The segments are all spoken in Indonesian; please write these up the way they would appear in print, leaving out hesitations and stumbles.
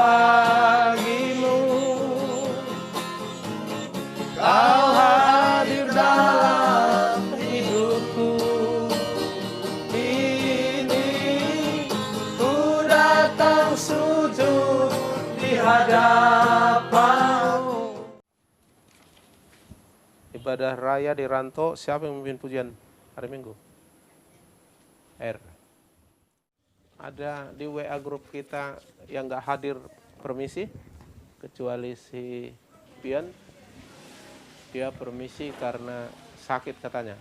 bagimu. Kau hadir dalam hidupku. Kini ku datang sujud di hadapanmu. Ibadah raya di Ranto, siapa yang memimpin pujian hari Minggu? R. Ada di WA grup kita yang nggak hadir permisi, kecuali si Pian. Dia permisi karena sakit katanya.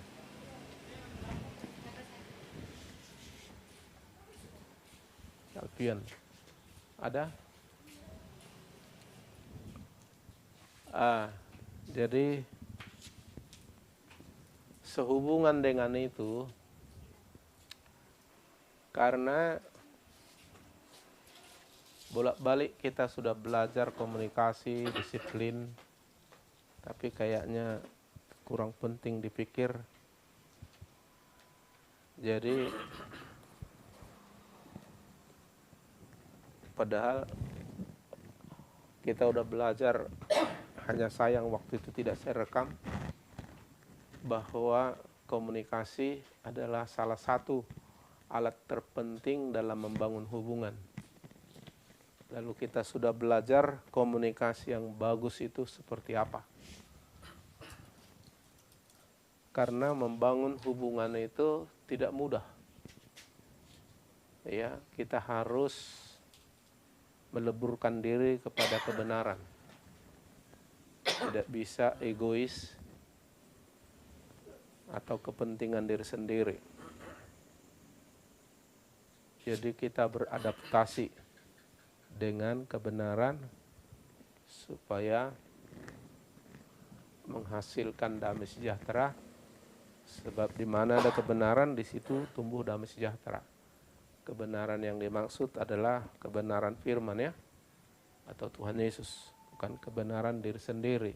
Alpian. Ada? Jadi sehubungan dengan itu, karena bolak-balik kita sudah belajar komunikasi, disiplin, tapi kayaknya kurang penting dipikir. Jadi padahal kita udah belajar, hanya sayang waktu itu tidak saya rekam, bahwa komunikasi adalah salah satu alat terpenting dalam membangun hubungan. Lalu kita sudah belajar komunikasi yang bagus itu seperti apa. Karena membangun hubungan itu tidak mudah. Ya, kita harus meleburkan diri kepada kebenaran. Tidak bisa egois atau kepentingan diri sendiri. Jadi kita beradaptasi dengan kebenaran supaya menghasilkan damai sejahtera. Sebab di mana ada kebenaran, di situ tumbuh damai sejahtera. Kebenaran yang dimaksud adalah kebenaran firman ya, atau Tuhan Yesus, bukan kebenaran diri sendiri.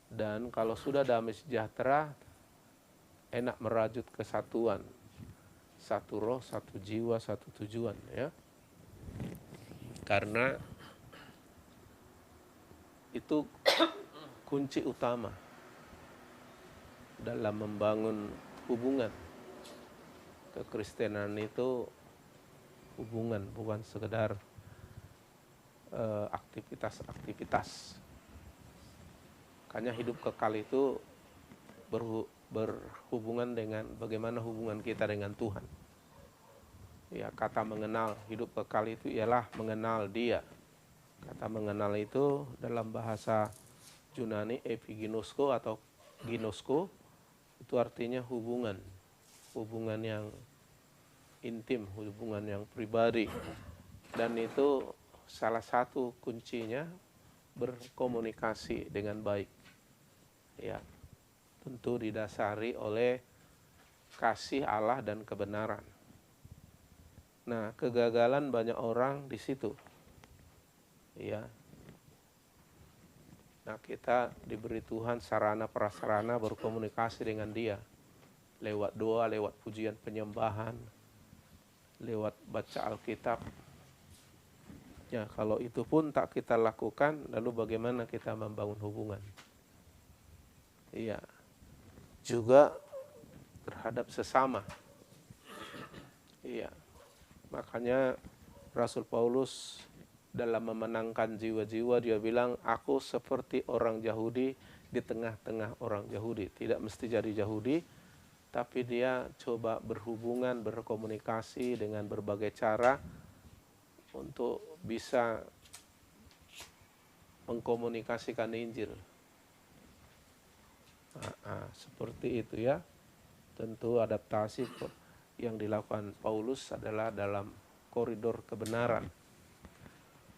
Dan kalau sudah damai sejahtera, enak merajut kesatuan. Satu roh, satu jiwa, satu tujuan ya. Karena itu kunci utama dalam membangun hubungan. Kekristenan itu hubungan, bukan sekedar aktivitas-aktivitas. Makanya hidup kekal itu berhubungan dengan bagaimana hubungan kita dengan Tuhan. Ya, kata mengenal, hidup kekal itu ialah mengenal Dia. Kata mengenal itu dalam bahasa Yunani epiginosko atau ginosko, itu artinya hubungan. Hubungan yang intim, hubungan yang pribadi. Dan itu salah satu kuncinya berkomunikasi dengan baik. Ya, tentu didasari oleh kasih Allah dan kebenaran. Nah, kegagalan banyak orang di situ. Ya. Nah, kita diberi Tuhan sarana prasarana berkomunikasi dengan Dia. Lewat doa, lewat pujian penyembahan, lewat baca Alkitab. Ya, kalau itu pun tak kita lakukan, lalu bagaimana kita membangun hubungan? Iya. Juga terhadap sesama. Iya. Makanya Rasul Paulus dalam memenangkan jiwa-jiwa dia bilang, aku seperti orang Yahudi di tengah-tengah orang Yahudi. Tidak mesti jadi Yahudi, tapi dia coba berhubungan, berkomunikasi dengan berbagai cara untuk bisa mengkomunikasikan Injil. Seperti itu ya. Tentu adaptasi yang dilakukan Paulus adalah dalam koridor kebenaran.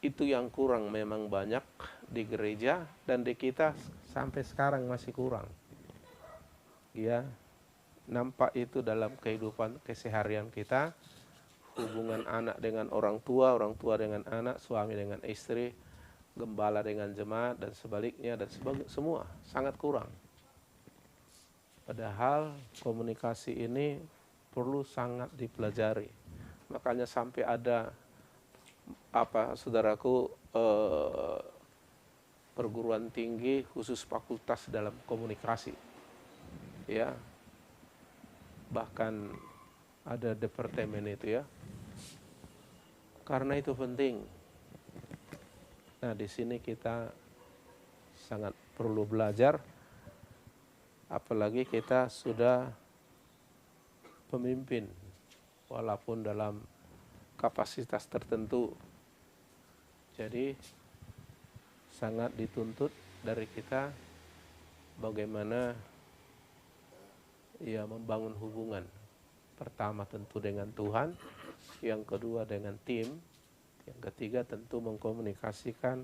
Itu yang kurang memang banyak di gereja dan di kita sampai sekarang masih kurang. Ya, nampak itu dalam kehidupan keseharian kita, hubungan anak dengan orang tua dengan anak, suami dengan istri, gembala dengan jemaat dan sebaliknya dan semua sangat kurang. Padahal komunikasi ini perlu sangat dipelajari. Makanya sampai ada saudaraku, perguruan tinggi khusus fakultas dalam komunikasi, ya, bahkan ada departemen itu ya, karena itu penting. Nah, di sini kita sangat perlu belajar, apalagi kita sudah pemimpin, walaupun dalam kapasitas tertentu. Jadi sangat dituntut dari kita bagaimana ya membangun hubungan. Pertama tentu dengan Tuhan, yang kedua dengan tim, yang ketiga tentu mengkomunikasikan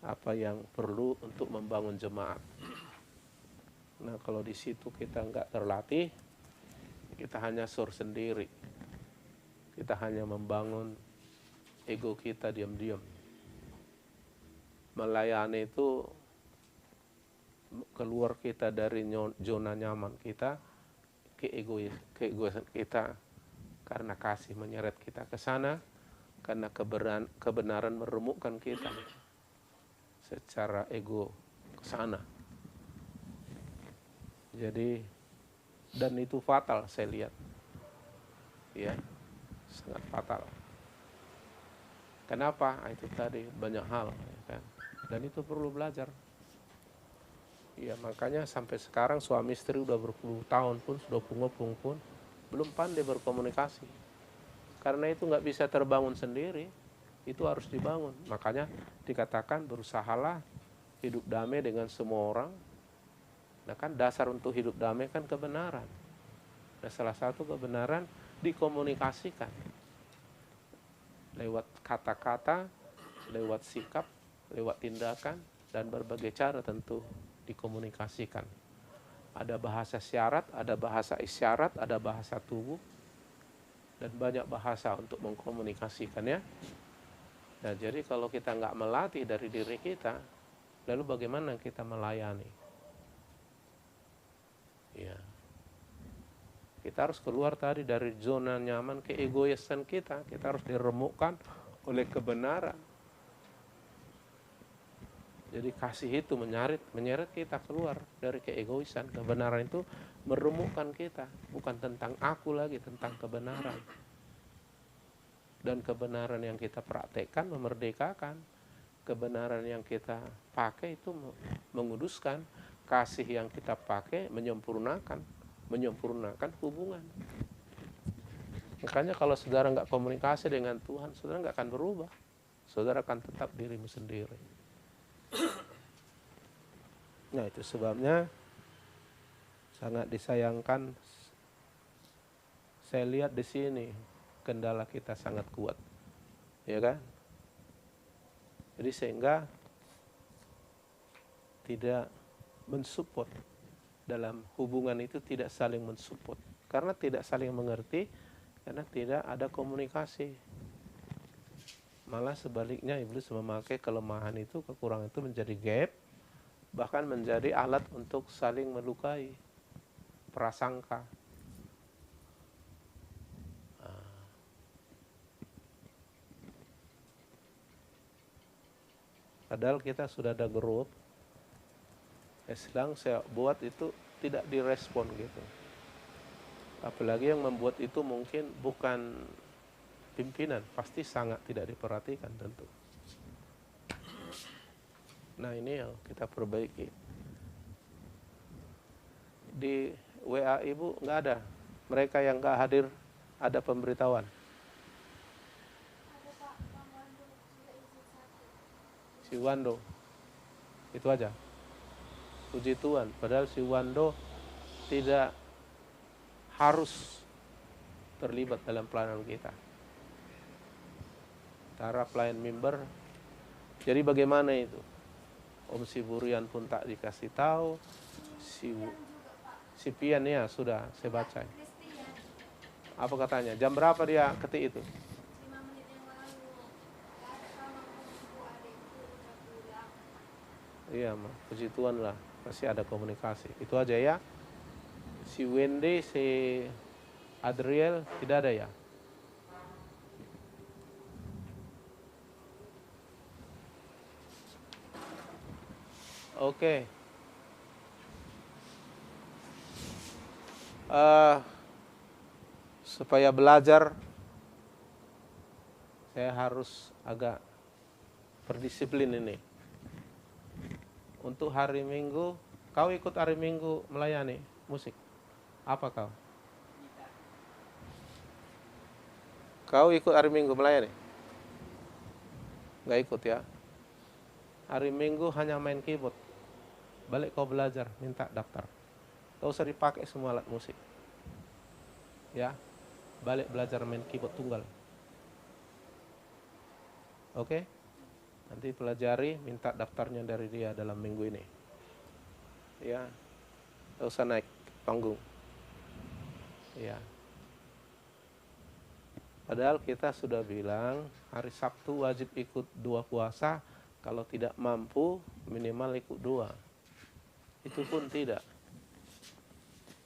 apa yang perlu untuk membangun jemaat. Nah, kalau di situ kita nggak terlatih, kita hanya sur sendiri. Kita hanya membangun ego kita diam-diam. Melayani itu keluar kita dari zona nyaman kita, keegoisan kita, karena kasih menyeret kita ke sana, karena kebenaran meremukkan kita secara ego ke sana. Jadi, dan itu fatal saya lihat, ya, sangat fatal. Kenapa? Itu tadi banyak hal, ya kan? Dan itu perlu belajar. Ya, makanya sampai sekarang suami istri udah berpuluh tahun pun, sudah punggung pun, belum pandai berkomunikasi. Karena itu nggak bisa terbangun sendiri, itu harus dibangun. Makanya dikatakan berusahalah hidup damai dengan semua orang. Nah, kan dasar untuk hidup damai kan kebenaran. Nah, salah satu kebenaran dikomunikasikan lewat kata-kata, lewat sikap, lewat tindakan, dan berbagai cara tentu dikomunikasikan. Ada bahasa syarat, ada bahasa isyarat, ada bahasa tubuh, dan banyak bahasa untuk mengkomunikasikannya. Nah, jadi kalau kita nggak melatih dari diri kita, lalu bagaimana kita melayani? Ya, kita harus keluar tadi dari zona nyaman keegoisan kita. Kita harus diremukkan oleh kebenaran. Jadi kasih itu menyeret kita keluar dari keegoisan. Kebenaran itu meremukkan kita, bukan tentang aku lagi, tentang kebenaran. Dan kebenaran yang kita praktekkan memerdekakan. Kebenaran yang kita pakai itu menguduskan. Kasih yang kita pakai menyempurnakan hubungan. Makanya kalau saudara nggak komunikasi dengan Tuhan, saudara nggak akan berubah. Saudara akan tetap dirimu sendiri. Nah, itu sebabnya sangat disayangkan. Saya lihat di sini kendala kita sangat kuat, ya kan? Jadi sehingga tidak mensupport dalam hubungan itu, tidak saling mensupport karena tidak saling mengerti, karena tidak ada komunikasi. Malah sebaliknya iblis memakai kelemahan itu, kekurangan itu menjadi gap, bahkan menjadi alat untuk saling melukai, prasangka. Padahal kita sudah ada grup, sedang saya buat itu tidak direspon gitu. Apalagi yang membuat itu mungkin bukan pimpinan, pasti sangat tidak diperhatikan tentu. Nah, ini yang kita perbaiki. Di WA Ibu nggak ada, mereka yang nggak hadir ada pemberitahuan. Si Wando, itu aja. Puji Tuhan, padahal si Wando tidak harus terlibat dalam pelayanan kita. Antara pelayan member. Jadi bagaimana itu? Om Siburian pun tak dikasih tahu. Si Pian ya sudah saya baca. Apa katanya? Jam berapa dia ketik itu? 5 menit yang lalu. Iya, puji Tuhan lah, masih ada komunikasi. Itu aja ya. Si Wendy, si Adriel tidak ada ya? Oke. Eh, supaya belajar, saya harus agak berdisiplin ini. Untuk hari Minggu, kau ikut hari Minggu melayani musik? Apa kau? Kau ikut hari Minggu melayani? Nggak ikut ya? Hari Minggu hanya main keyboard. Balik kau belajar, minta daftar. Kau usah dipakai semua alat musik. Ya, balik belajar main keyboard tunggal. Oke? Nanti pelajari, minta daftarnya dari dia dalam minggu ini. Ya, nggak usah naik panggung. Ya. Padahal kita sudah bilang hari Sabtu wajib ikut 2 puasa, kalau tidak mampu minimal ikut 2. Itu pun tidak.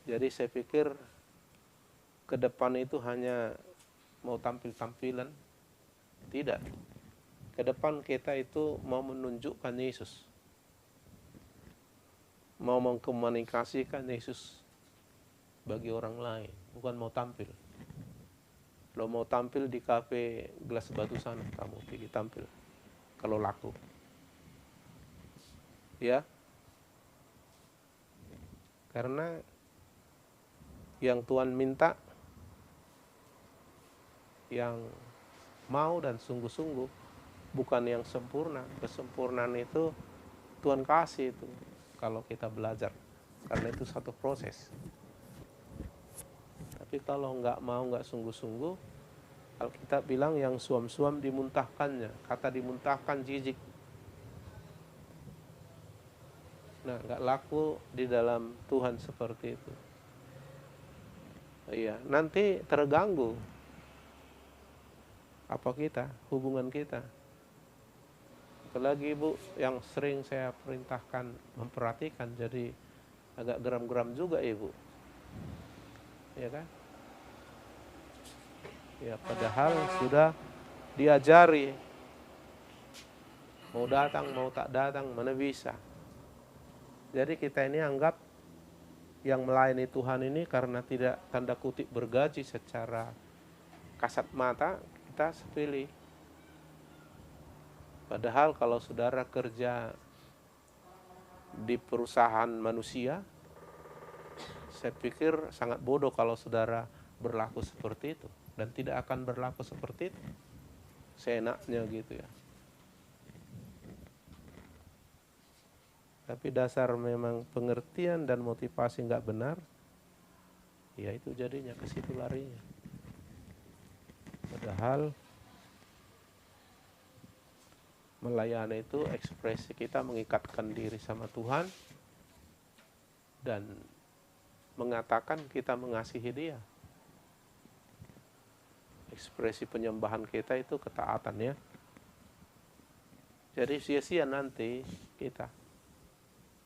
Jadi saya pikir ke depan itu hanya mau tampil-tampilan. Tidak. Ke depan kita itu mau menunjukkan Yesus. Mau mengkomunikasikan Yesus bagi orang lain, bukan mau tampil. Kalau mau tampil di kafe Gelas Batu sana, kamu pergi tampil. Kalau laku. Ya. Karena yang Tuhan minta, yang mau dan sungguh-sungguh, bukan yang sempurna. Kesempurnaan itu Tuhan kasih itu kalau kita belajar. Karena itu satu proses. Tapi kalau nggak mau, nggak sungguh-sungguh, Alkitab bilang yang suam-suam dimuntahkannya. Kata dimuntahkan jijik. Nah, nggak laku di dalam Tuhan seperti itu. Iya, nanti terganggu apa kita, hubungan kita. Apalagi Ibu yang sering saya perintahkan memperhatikan, jadi agak geram-geram juga Ibu. Ya kan? Ya, padahal sudah diajari. Mau datang, mau tak datang, mana bisa. Jadi kita ini anggap yang melayani Tuhan ini karena tidak tanda kutip bergaji secara kasat mata, kita sepilih. Padahal kalau saudara kerja di perusahaan manusia, saya pikir sangat bodoh kalau saudara berlaku seperti itu. Dan tidak akan berlaku seperti itu. Seenaknya gitu ya. Tapi dasar memang pengertian dan motivasi nggak benar, ya itu jadinya ke situ larinya. Padahal melayani itu ekspresi kita mengikatkan diri sama Tuhan dan mengatakan kita mengasihi Dia. Ekspresi penyembahan kita itu ketaatan ya. Jadi sia-sia nanti kita.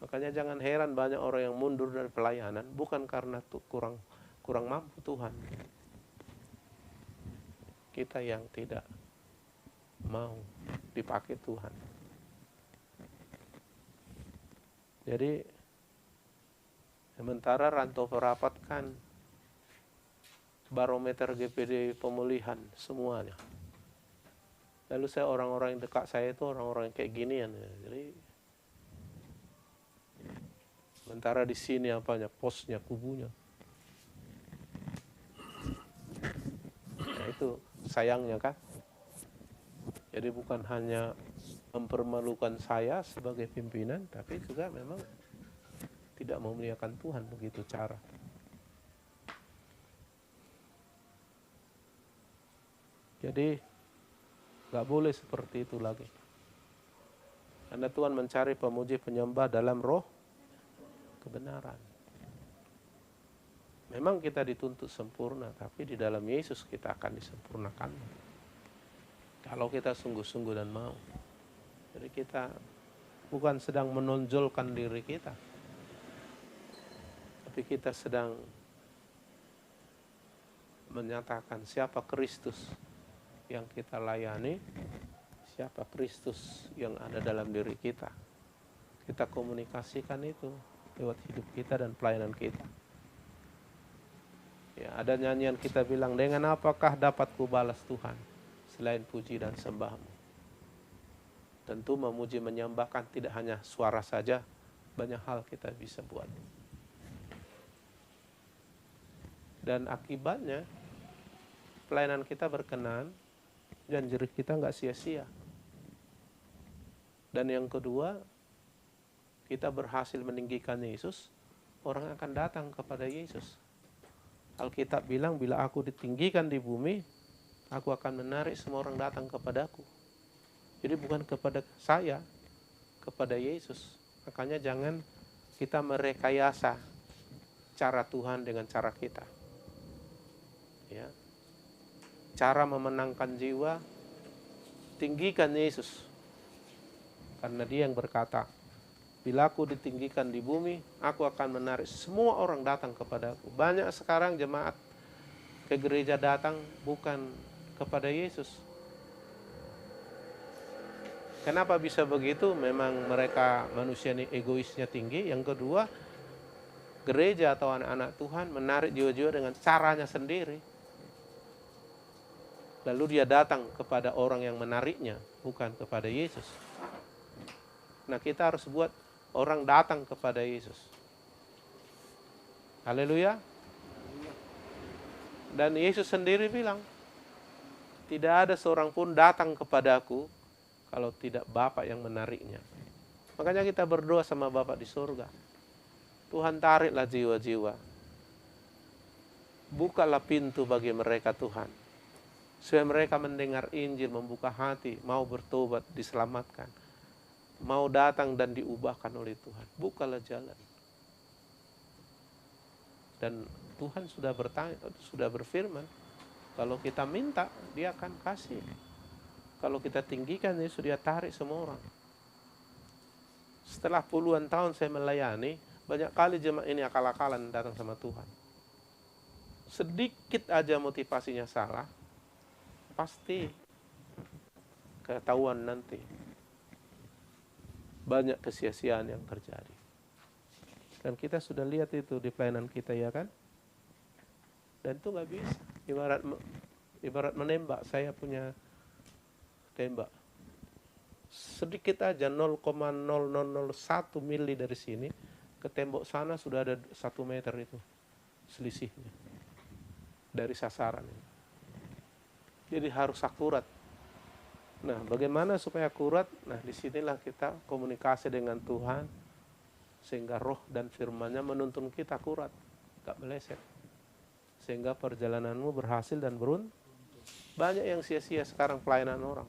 Makanya jangan heran banyak orang yang mundur dari pelayanan bukan karena kurang mampu Tuhan. Kita yang tidak mau dipakai Tuhan. Jadi sementara Rantau Perapat kan barometer GPD pemulihan semuanya. Lalu orang-orang yang dekat saya itu orang-orang yang kayak ginian ya. Jadi sementara di sini apanya, posnya, kubunya. Nah itu sayangnya kan. Jadi bukan hanya mempermalukan saya sebagai pimpinan, tapi juga memang tidak memuliakan Tuhan begitu cara. Jadi gak boleh seperti itu lagi. Karena Tuhan mencari pemuji penyembah dalam roh kebenaran. Memang kita dituntut sempurna, tapi di dalam Yesus kita akan disempurnakan. Kalau kita sungguh-sungguh dan mau. Jadi kita bukan sedang menonjolkan diri kita, tapi kita sedang menyatakan siapa Kristus yang kita layani, siapa Kristus yang ada dalam diri kita. kita komunikasikan itu lewat hidup kita dan pelayanan kita. Ya, ada nyanyian kita bilang, dengan apakah dapat kubalas Tuhan selain puji dan sembahmu. Tentu memuji menyembahkan tidak hanya suara saja, banyak hal kita bisa buat. Dan akibatnya pelayanan kita berkenan dan jerih kita nggak sia-sia. Dan yang kedua, kita berhasil meninggikan Yesus, orang akan datang kepada Yesus. Alkitab bilang, bila aku ditinggikan di bumi, aku akan menarik semua orang datang kepadaku. Jadi bukan kepada saya, kepada Yesus. Makanya jangan kita merekayasa cara Tuhan dengan cara kita. Ya. Cara memenangkan jiwa, tinggikan Yesus. Karena Dia yang berkata, bila aku ditinggikan di bumi, aku akan menarik semua orang datang kepadaku. Banyak sekarang jemaat ke gereja datang bukan kepada Yesus. Kenapa bisa begitu? Memang mereka manusia ini egoisnya tinggi. Yang kedua, gereja atau anak-anak Tuhan menarik jiwa-jiwa dengan caranya sendiri. Lalu dia datang kepada orang yang menariknya, bukan kepada Yesus. Nah, kita harus buat orang datang kepada Yesus. Haleluya. Dan Yesus sendiri bilang, tidak ada seorang pun datang kepadaku kalau tidak Bapa yang menariknya. Makanya kita berdoa sama Bapa di surga. Tuhan, tariklah jiwa-jiwa. Bukalah pintu bagi mereka, Tuhan. Supaya mereka mendengar Injil, membuka hati, mau bertobat, diselamatkan. Mau datang dan diubahkan oleh Tuhan. Bukalah jalan. Dan Tuhan sudah berfirman, kalau kita minta, Dia akan kasih. Kalau kita tinggikan, Dia tarik semua orang. Setelah puluhan tahun saya melayani, banyak kali jemaat ini akal-akalan datang sama Tuhan. Sedikit aja motivasinya salah, pasti ketahuan nanti. Banyak kesia-siaan yang terjadi. Dan kita sudah lihat itu di pelayanan kita, ya kan? Dan itu nggak bisa. Ibarat menembak, saya punya tembak. Sedikit aja 0,0001 mili dari sini ke tembok sana sudah ada 1 meter itu selisihnya dari sasaran. Jadi harus akurat. Nah, bagaimana supaya akurat? Nah, disinilah kita komunikasi dengan Tuhan sehingga roh dan firman-Nya menuntun kita akurat, gak meleset. Sehingga perjalananmu berhasil dan beruntung. Banyak yang sia-sia sekarang pelayanan orang.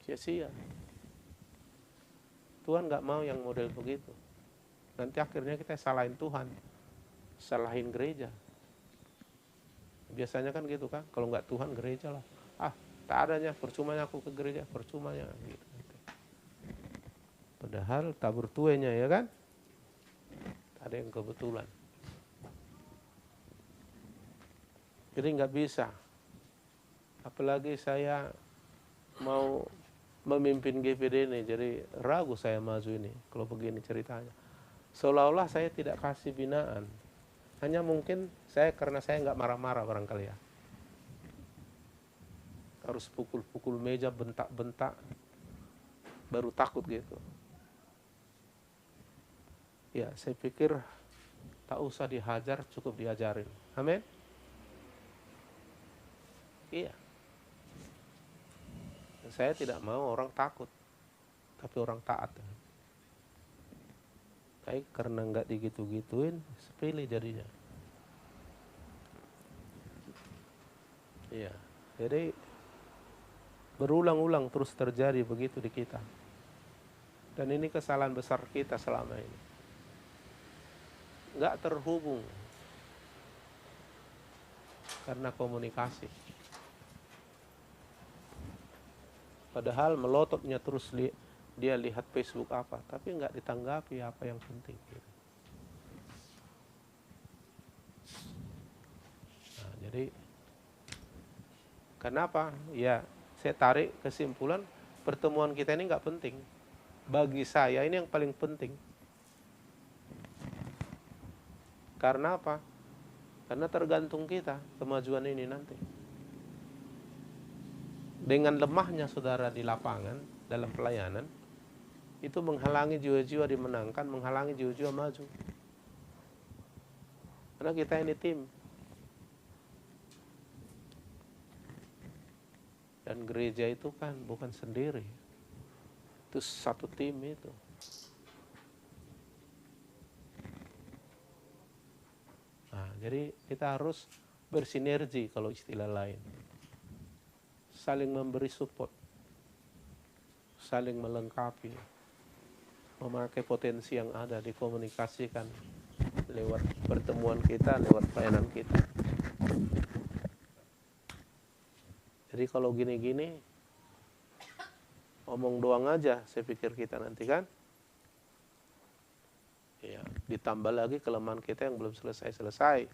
Sia-sia. Tuhan gak mau yang model begitu. Nanti akhirnya kita salahin Tuhan, salahin gereja. Biasanya kan gitu kan, kalau nggak Tuhan gereja lah. Tak adanya, percumanya aku ke gereja, percumanya gitu. Padahal tabur tuenya, ya kan? Ada yang kebetulan. Jadi nggak bisa. Apalagi saya mau memimpin GPD ini, jadi ragu saya maju ini kalau begini ceritanya. Seolah-olah saya tidak kasih binaan. Hanya mungkin karena saya nggak marah-marah barangkali ya. Harus pukul-pukul meja, bentak-bentak, baru takut gitu. Ya, saya pikir tak usah dihajar, cukup diajarin. Amin. Iya. Saya tidak mau orang takut, tapi orang taat. Tapi karena nggak digitu-gituin, sepilih jadinya. Iya. Jadi berulang-ulang terus terjadi begitu di kita. Dan ini kesalahan besar kita selama ini. Nggak terhubung karena komunikasi. Padahal melototnya terus dia lihat Facebook apa, tapi nggak ditanggapi apa yang penting. Nah, jadi kenapa? Ya, saya tarik kesimpulan pertemuan kita ini nggak penting. bagi saya ini yang paling penting. Karena apa? Karena tergantung kita kemajuan ini nanti. Dengan lemahnya saudara di lapangan dalam pelayanan, itu menghalangi jiwa-jiwa dimenangkan, menghalangi jiwa-jiwa maju. Karena kita ini tim. Dan gereja itu kan bukan sendiri. Itu satu tim itu. Nah, jadi kita harus bersinergi kalau istilah lain. Saling memberi support. Saling melengkapi. Memakai potensi yang ada, dikomunikasikan lewat pertemuan kita, lewat pelayanan kita. Jadi kalau gini-gini, omong doang aja saya pikir kita nanti kan. Ya, ditambah lagi kelemahan kita yang belum selesai-selesai.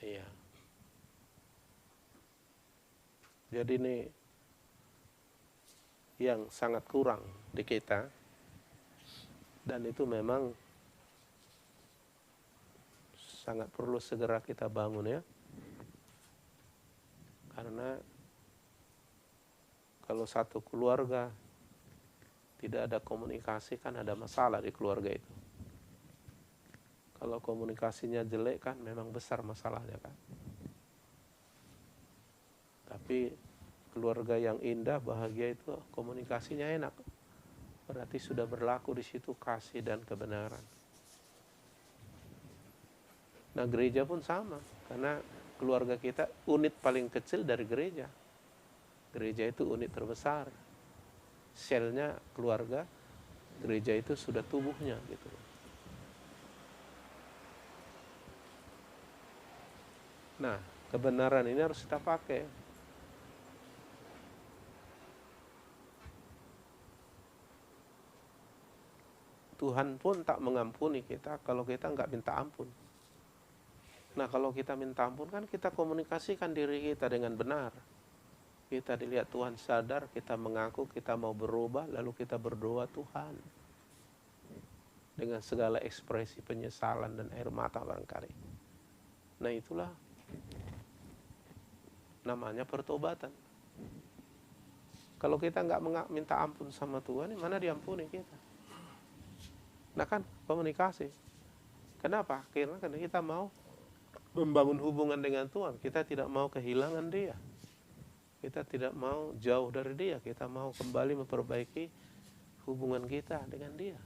Iya. Jadi ini yang sangat kurang di kita. Dan itu memang sangat perlu segera kita bangun ya. Karena kalau satu keluarga tidak ada komunikasi kan ada masalah di keluarga itu. Kalau komunikasinya jelek kan memang besar masalahnya kan. Tapi keluarga yang indah, bahagia itu komunikasinya enak. Berarti sudah berlaku di situ kasih dan kebenaran. Nah gereja pun sama, karena keluarga kita unit paling kecil dari gereja. Gereja itu unit terbesar. Selnya keluarga, gereja itu sudah tubuhnya gitu. Nah, kebenaran ini harus kita pakai. Tuhan pun tak mengampuni kita kalau kita nggak minta ampun. Nah, kalau kita minta ampun kan kita komunikasikan diri kita dengan benar. Kita dilihat Tuhan sadar, kita mengaku kita mau berubah, lalu kita berdoa Tuhan. Dengan segala ekspresi penyesalan dan air mata barangkali. Nah itulah namanya pertobatan. Kalau kita nggak minta ampun sama Tuhan, mana diampuni kita? Nah kan komunikasi. Kenapa? Karena kita mau membangun hubungan dengan Tuhan. Kita tidak mau kehilangan Dia. Kita tidak mau jauh dari Dia. Kita mau kembali memperbaiki hubungan kita dengan Dia.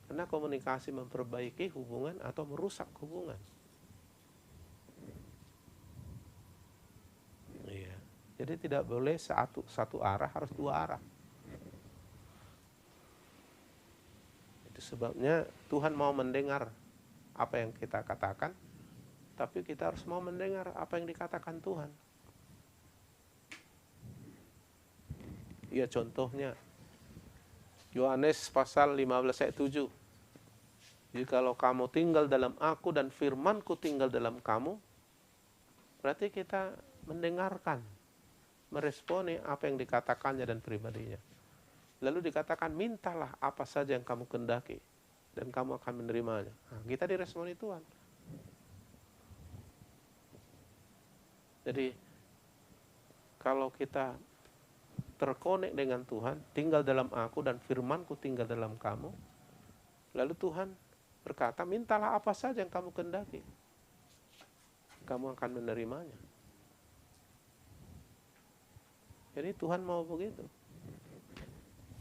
Karena komunikasi memperbaiki hubungan atau merusak hubungan. Iya. Jadi tidak boleh satu arah, harus dua arah. Itu sebabnya Tuhan mau mendengar apa yang kita katakan, tapi kita harus mau mendengar apa yang dikatakan Tuhan. Ya contohnya Yohanes pasal 15 ayat 7. Jikalau kamu tinggal dalam aku dan firmanku tinggal dalam kamu, berarti kita mendengarkan, meresponi apa yang dikatakannya dan pribadinya. Lalu dikatakan mintalah apa saja yang kamu kehendaki dan kamu akan menerimanya. Nah, kita diresponi Tuhan. Jadi kalau kita terkonek dengan Tuhan, tinggal dalam aku dan firmanku tinggal dalam kamu, lalu Tuhan berkata, mintalah apa saja yang kamu kehendaki, kamu akan menerimanya. Jadi Tuhan mau begitu.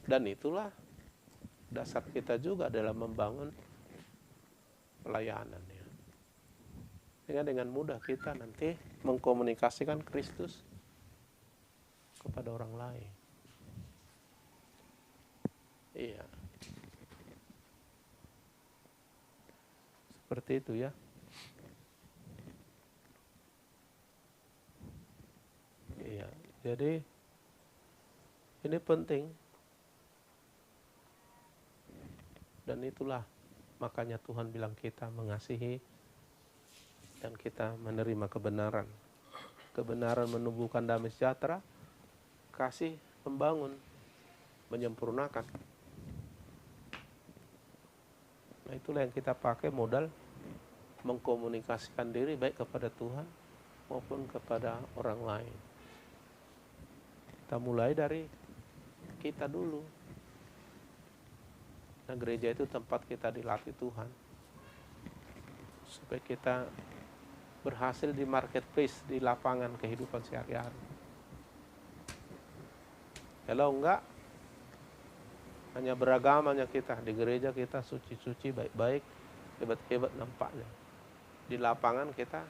Dan itulah dasar kita juga dalam membangun pelayanan. Dengan mudah kita nanti mengkomunikasikan Kristus kepada orang lain. Iya. Seperti itu ya. Iya. Jadi ini penting. Dan itulah makanya Tuhan bilang kita mengasihi dan kita menerima kebenaran. Kebenaran menumbuhkan damai sejahtera, kasih membangun, menyempurnakan. Nah, itulah yang kita pakai modal mengkomunikasikan diri baik kepada Tuhan maupun kepada orang lain. Kita mulai dari kita dulu. Nah, gereja itu tempat kita dilatih Tuhan supaya kita berhasil di marketplace, di lapangan kehidupan sehari-hari. Kalau enggak, hanya beragamanya kita di gereja, kita suci-suci, baik-baik, hebat-hebat nampaknya. Di lapangan kita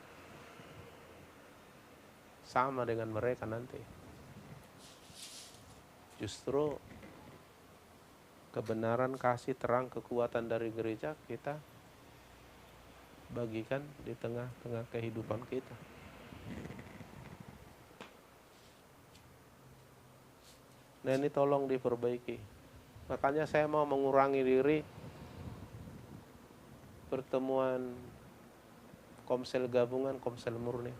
sama dengan mereka nanti. Justru kebenaran, kasih, terang, kekuatan dari gereja kita bagikan di tengah-tengah kehidupan kita. Nah, ini tolong diperbaiki. Makanya saya mau mengurangi diri pertemuan komsel gabungan, komsel murni.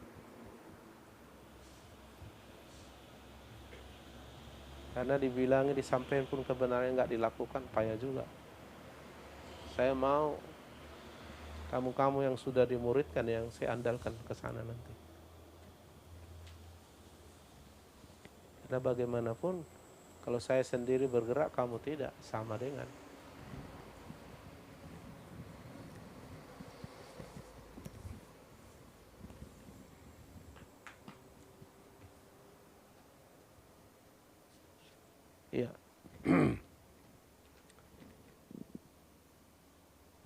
Karena dibilangin, disampaikan pun kebenaran nggak dilakukan, payah juga. Saya mau kamu-kamu yang sudah dimuridkan, yang saya andalkan ke sana nanti. Karena bagaimanapun, kalau saya sendiri bergerak, kamu tidak, sama dengan. Iya.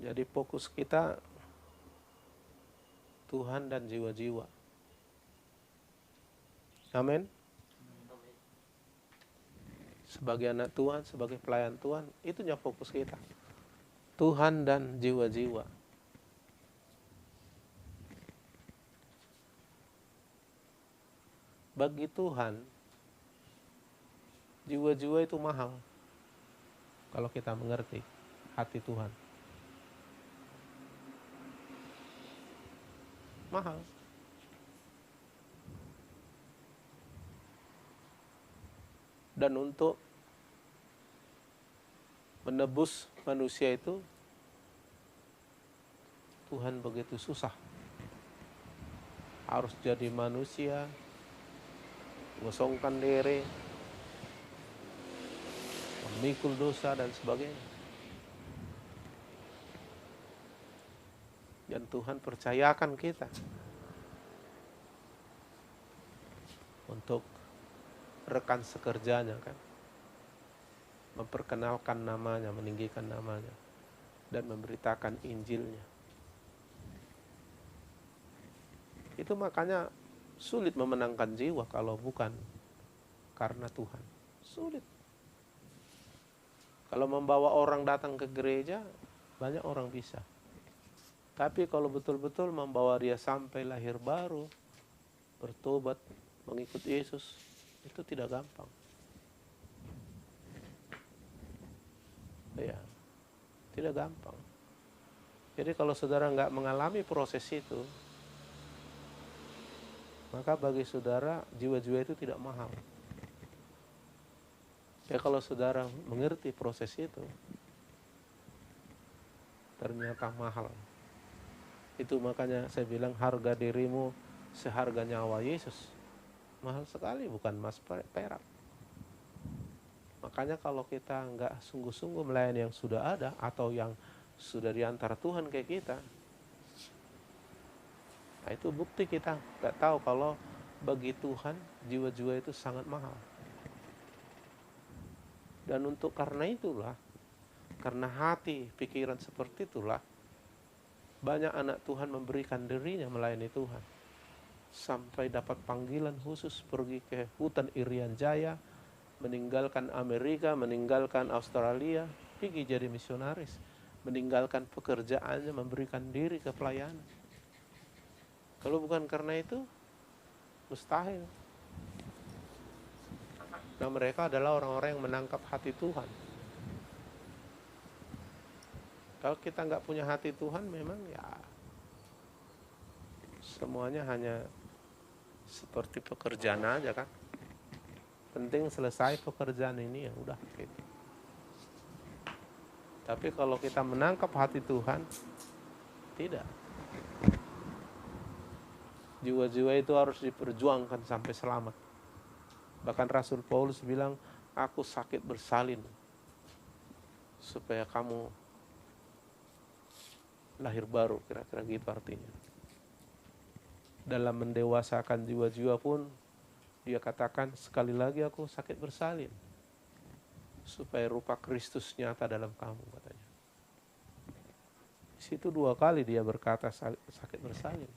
Jadi fokus kita Tuhan dan jiwa-jiwa. Amin. Sebagai anak Tuhan, sebagai pelayan Tuhan, itunya fokus kita. Tuhan dan jiwa-jiwa. Bagi Tuhan, jiwa-jiwa itu mahal. Kalau kita mengerti hati Tuhan. Mahal. Dan untuk menebus manusia itu, Tuhan begitu susah. Harus jadi manusia, mengosongkan diri, memikul dosa dan sebagainya. Dan Tuhan percayakan kita untuk rekan sekerjanya, kan, memperkenalkan namanya, meninggikan namanya, dan memberitakan Injilnya. Itu makanya sulit memenangkan jiwa kalau bukan karena Tuhan. Sulit. Kalau membawa orang datang ke gereja, banyak orang bisa. Tapi kalau betul-betul membawa dia sampai lahir baru, bertobat, mengikut Yesus, itu tidak gampang. Ya, tidak gampang. Jadi kalau saudara nggak mengalami proses itu, maka bagi saudara jiwa-jiwa itu tidak mahal. Ya, kalau saudara mengerti proses itu, ternyata mahal. Itu makanya saya bilang harga dirimu seharga nyawa Yesus. Mahal sekali, bukan emas perak. Makanya kalau kita nggak sungguh-sungguh melayani yang sudah ada atau yang sudah diantar Tuhan kayak kita, nah itu bukti kita nggak tahu kalau bagi Tuhan jiwa-jiwa itu sangat mahal. Dan untuk karena itulah, karena hati, pikiran seperti itulah, banyak anak Tuhan memberikan dirinya melayani Tuhan. Sampai dapat panggilan khusus pergi ke hutan Irian Jaya, meninggalkan Amerika, meninggalkan Australia, pergi jadi misionaris, meninggalkan pekerjaannya, memberikan diri ke pelayanan. Kalau bukan karena itu, mustahil. Nah, mereka adalah orang-orang yang menangkap hati Tuhan. Kalau kita nggak punya hati Tuhan, memang ya semuanya hanya seperti pekerjaan aja, kan. penting selesai pekerjaan ini, ya udah gitu. Tapi kalau kita menangkap hati Tuhan, tidak. Jiwa-jiwa itu harus diperjuangkan sampai selamat. Bahkan Rasul Paulus bilang, aku sakit bersalin supaya kamu lahir baru, kira-kira gitu artinya. Dalam mendewasakan jiwa-jiwa pun, dia katakan, sekali lagi aku sakit bersalin supaya rupa Kristus nyata dalam kamu, katanya. Di situ 2 kali dia berkata sakit bersalin.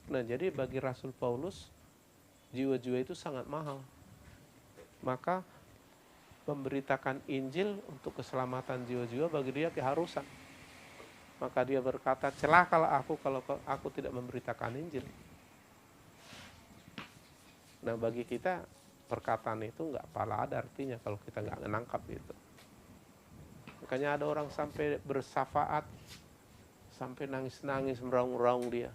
Nah, jadi bagi Rasul Paulus, jiwa-jiwa itu sangat mahal. Maka memberitakan Injil untuk keselamatan jiwa-jiwa bagi dia keharusan. Maka dia berkata, celakalah aku kalau aku tidak memberitakan Injil. Nah, bagi kita perkataan itu nggak pala ada artinya kalau kita nggak menangkap itu. Makanya ada orang sampai bersafaat, sampai nangis-nangis, meraung-raung dia,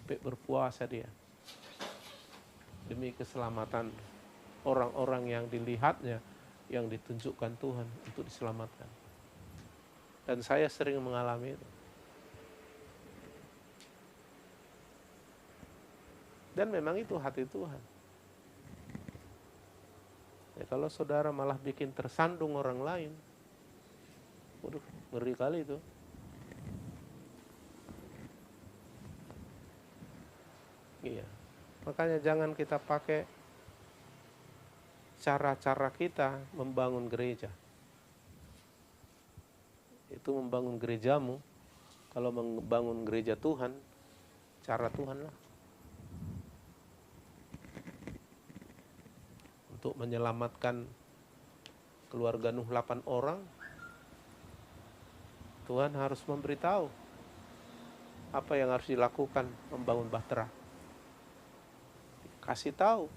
sampai berpuasa dia, demi keselamatan orang-orang yang dilihatnya, yang ditunjukkan Tuhan untuk diselamatkan. Dan saya sering mengalami itu. Dan memang itu hati Tuhan. Ya, kalau saudara malah bikin tersandung orang lain, waduh, ngeri kali itu. Iya. Makanya jangan kita pakai cara-cara kita membangun gereja. Itu membangun gerejamu. Kalau membangun gereja Tuhan, cara Tuhan lah. Untuk menyelamatkan keluarga Nuh 8 orang, Tuhan harus memberitahu apa yang harus dilakukan membangun bahtera. Kasih tahu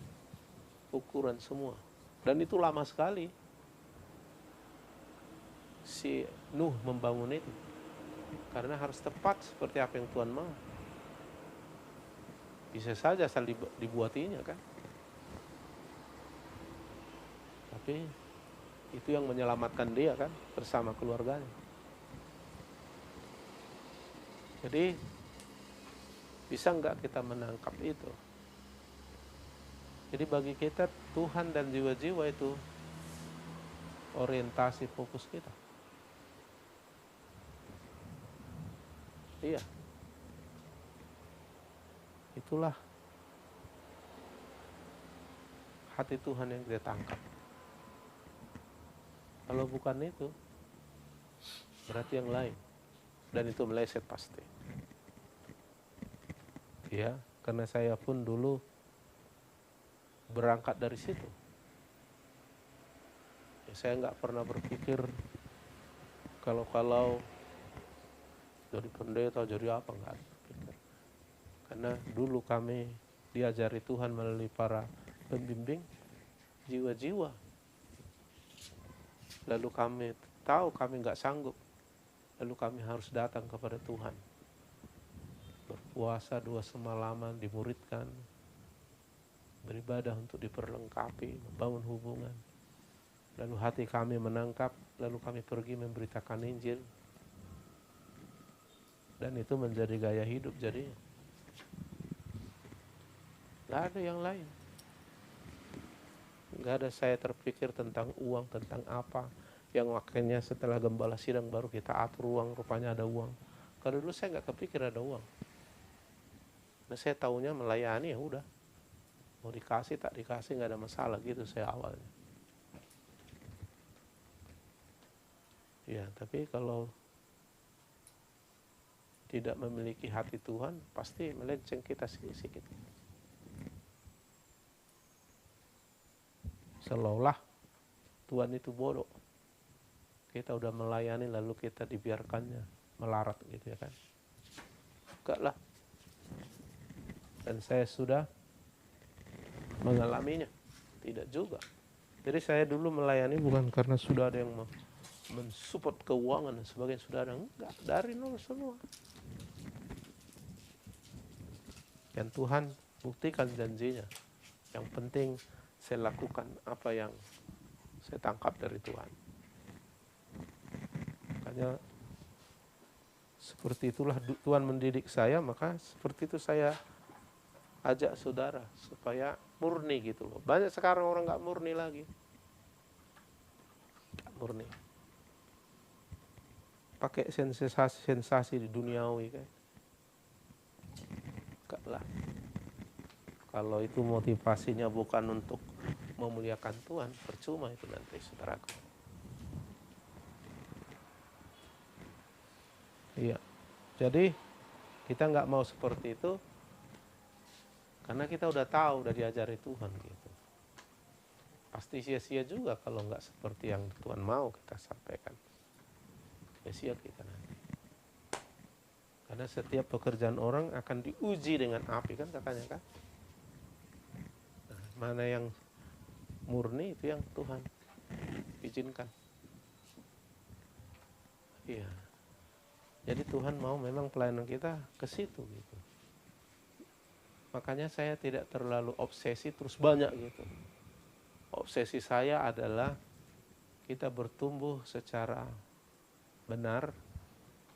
ukuran semua. Dan itu lama sekali si Nuh membangun itu. Karena harus tepat seperti apa yang Tuhan mau. Bisa saja asal dibuatinya kan. Tapi itu yang menyelamatkan dia kan, bersama keluarganya. Jadi bisa enggak kita menangkap itu? Jadi bagi kita Tuhan dan jiwa-jiwa itu orientasi fokus kita. Iya. Itulah hati Tuhan yang kita tangkap. Kalau bukan itu, berarti yang lain. Dan itu meleset pasti. Ya, karena saya pun dulu berangkat dari situ. Ya, saya nggak pernah berpikir kalau jadi pendeta, jadi apa, nggak berpikir. Karena dulu kami diajari Tuhan melalui para pembimbing jiwa-jiwa. Lalu kami tahu kami nggak sanggup. Lalu kami harus datang kepada Tuhan. Berpuasa 2 semalaman, dimuridkan. Beribadah untuk diperlengkapi, membangun hubungan. Lalu hati kami menangkap, lalu kami pergi memberitakan Injil. Dan itu menjadi gaya hidup jadi. Gak ada yang lain. Gak ada saya terpikir tentang uang, tentang apa. Yang akhirnya setelah gembala sidang baru kita atur uang, rupanya ada uang. Kalau dulu saya gak kepikir ada uang. Nah, saya taunya melayani, ya udah. Mau dikasih tak dikasih gak ada masalah gitu saya awalnya. Ya, tapi kalau tidak memiliki hati Tuhan, pasti melenceng kita sedikit. Seolah-olah Tuhan itu bodoh. Kita udah melayani lalu kita dibiarkannya melarat gitu ya kan. Enggak lah. Dan saya sudah mengalaminya. Tidak juga. Jadi saya dulu melayani bukan karena sudah ada yang mensupport keuangan dan sebagainya, sudah ada. Enggak, dari nol semua. Dan Tuhan buktikan janjinya. Yang penting saya lakukan apa yang saya tangkap dari Tuhan. Makanya seperti itulah Tuhan mendidik saya, maka seperti itu saya ajak saudara supaya murni gitu loh. Banyak sekarang orang nggak murni lagi. Nggak murni. Pakai sensasi di duniawi kan. Enggak lah. Kalau itu motivasinya bukan untuk memuliakan Tuhan, percuma itu nanti saudaraku. Iya. Jadi kita nggak mau seperti itu karena kita udah tahu, udah diajari Tuhan gitu. Pasti sia-sia juga kalau nggak seperti yang Tuhan mau kita sampaikan. Sia-sia kita nanti. Karena setiap pekerjaan orang akan diuji dengan api kan katanya kan. Nah, mana yang murni itu yang Tuhan izinkan. Iya. Jadi Tuhan mau memang pelayanan kita ke situ gitu. Makanya saya tidak terlalu obsesi terus banyak gitu. Obsesi saya adalah kita bertumbuh secara benar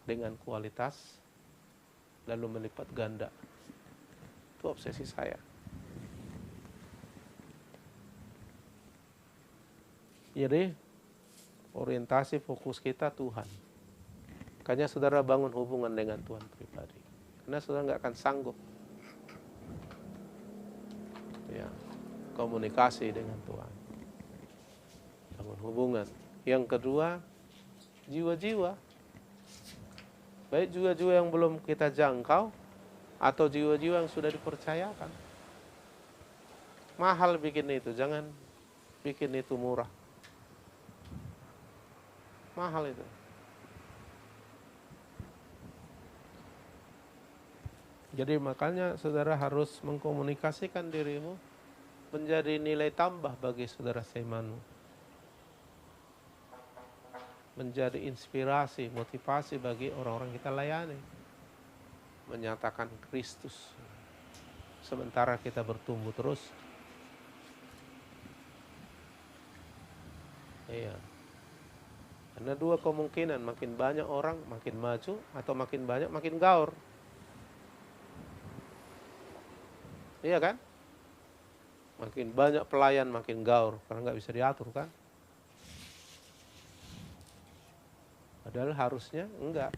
dengan kualitas lalu melipat ganda. Itu obsesi saya. Jadi orientasi fokus kita Tuhan. Makanya saudara bangun hubungan dengan Tuhan pribadi. Karena saudara nggak akan sanggup ya, komunikasi dengan Tuhan. Bangun hubungan. Yang kedua, jiwa-jiwa. Baik jiwa-jiwa yang belum kita jangkau atau jiwa-jiwa yang sudah dipercayakan. Mahal bikin itu, jangan bikin itu murah. Mahal itu. Jadi makanya saudara harus mengkomunikasikan dirimu menjadi nilai tambah bagi saudara seimanu. Menjadi inspirasi, motivasi bagi orang-orang kita layani. Menyatakan Kristus. Sementara kita bertumbuh terus. Iya. Karena dua kemungkinan, makin banyak orang makin maju atau makin banyak makin gaur. Iya kan? Makin banyak pelayan makin gaur karena nggak bisa diatur kan? Padahal harusnya enggak.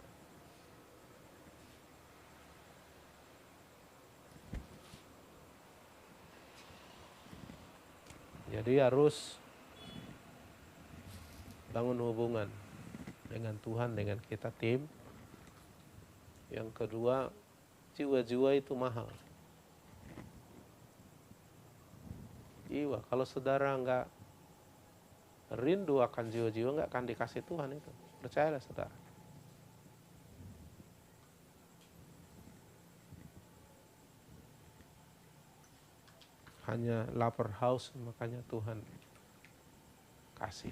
Jadi harus bangun hubungan dengan Tuhan, dengan kita tim. Yang kedua, jiwa-jiwa itu mahal. Jiwa, kalau saudara enggak rindu akan jiwa-jiwa, enggak akan dikasih Tuhan itu. Percayalah saudara. Hanya lapar haus, makanya Tuhan kasih.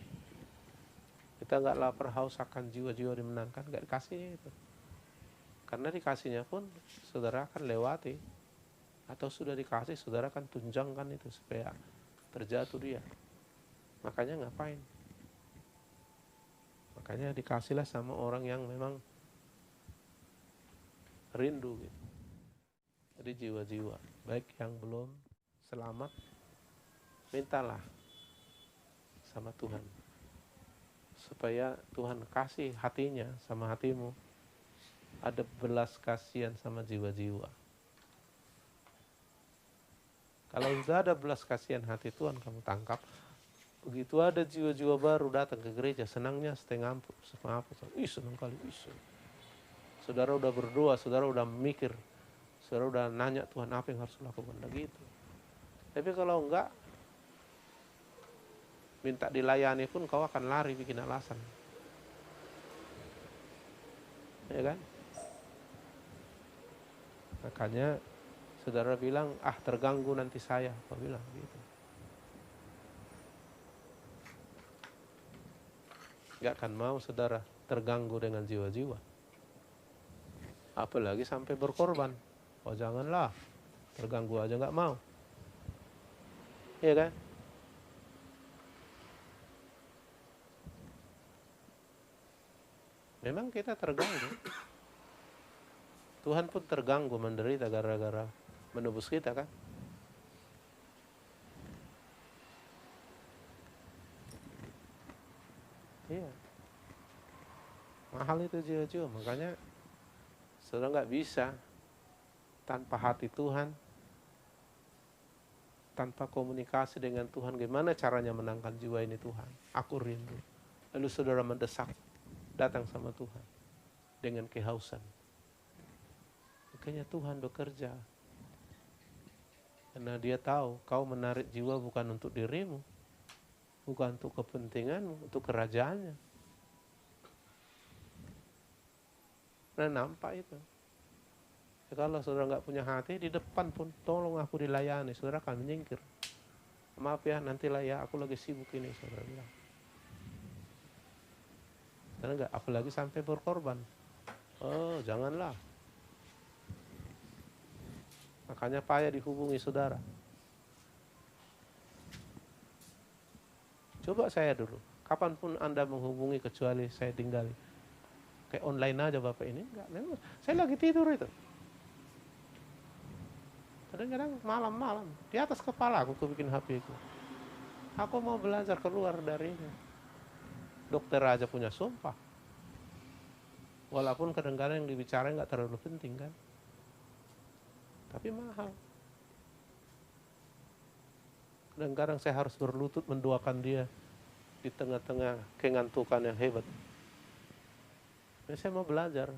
Kita enggak lapar haus akan jiwa-jiwa dimenangkan, enggak dikasihnya itu. Karena dikasihnya pun saudara akan lewati. Atau sudah dikasih, saudara akan tunjangkan itu supaya terjatuh dia. Makanya ngapain? Makanya dikasihlah sama orang yang memang rindu gitu. Jadi jiwa-jiwa, baik yang belum selamat, mintalah sama Tuhan. Supaya Tuhan kasih hatinya sama hatimu. Ada belas kasihan sama jiwa-jiwa. Kalau sudah ada belas kasihan hati Tuhan kamu tangkap, begitu ada jiwa-jiwa baru datang ke gereja, senangnya setengah apa? Senang kali, saudara udah berdoa, saudara udah mikir, saudara udah nanya Tuhan apa yang harus lakukan gitu. Tapi kalau enggak, minta dilayani pun kau akan lari bikin alasan, ya kan? Makanya saudara bilang, terganggu nanti saya. Kau bilang gitu. Gak akan mau saudara terganggu dengan jiwa-jiwa. Apalagi sampai berkorban. Oh janganlah, terganggu aja gak mau. Iya kan? Memang kita terganggu. Tuhan pun terganggu menderita gara-gara menebus kita kan. Iya. Mahal itu jiwa-jiwa. Makanya saudara nggak bisa tanpa hati Tuhan, tanpa komunikasi dengan Tuhan. Gimana caranya menangkan jiwa ini Tuhan? Aku rindu. Lalu saudara mendesak, datang sama Tuhan dengan kehausan. Makanya Tuhan bekerja. Karena dia tahu kau menarik jiwa bukan untuk dirimu, bukan untuk kepentinganmu, untuk kerajaannya. Nah nampak itu. Ya, kalau saudara nggak punya hati, di depan pun tolong aku dilayani, saudara akan menyingkir. Maaf ya, nantilah ya, aku lagi sibuk ini, saudara bilang. Karena nggak, apalagi sampai berkorban. Oh, janganlah. Makanya payah dihubungi saudara. Coba saya dulu, kapanpun Anda menghubungi kecuali saya tinggali. Kayak online aja Bapak ini, enggak. Memang saya lagi tidur itu. Kadang-kadang malam-malam, di atas kepala aku bikin HP ku. Aku mau belajar keluar dari ini. Dokter aja punya sumpah. Walaupun kadang-kadang yang dibicarain nggak terlalu penting kan. Tapi mahal. Kadang-kadang saya harus berlutut mendoakan dia di tengah-tengah kengantukan yang hebat. Nah, saya mau belajar.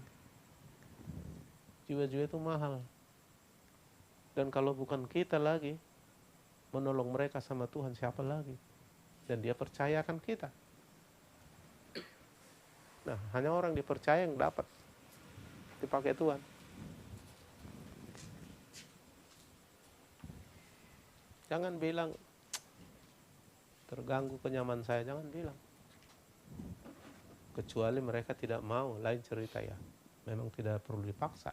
Jiwa-jiwa itu mahal. Dan kalau bukan kita lagi menolong mereka sama Tuhan, siapa lagi? Dan dia percayakan kita. Nah, hanya orang dipercaya yang dapat dipakai Tuhan. Jangan bilang terganggu kenyamanan saya, jangan bilang. Kecuali mereka tidak mau, lain cerita ya. Memang tidak perlu dipaksa.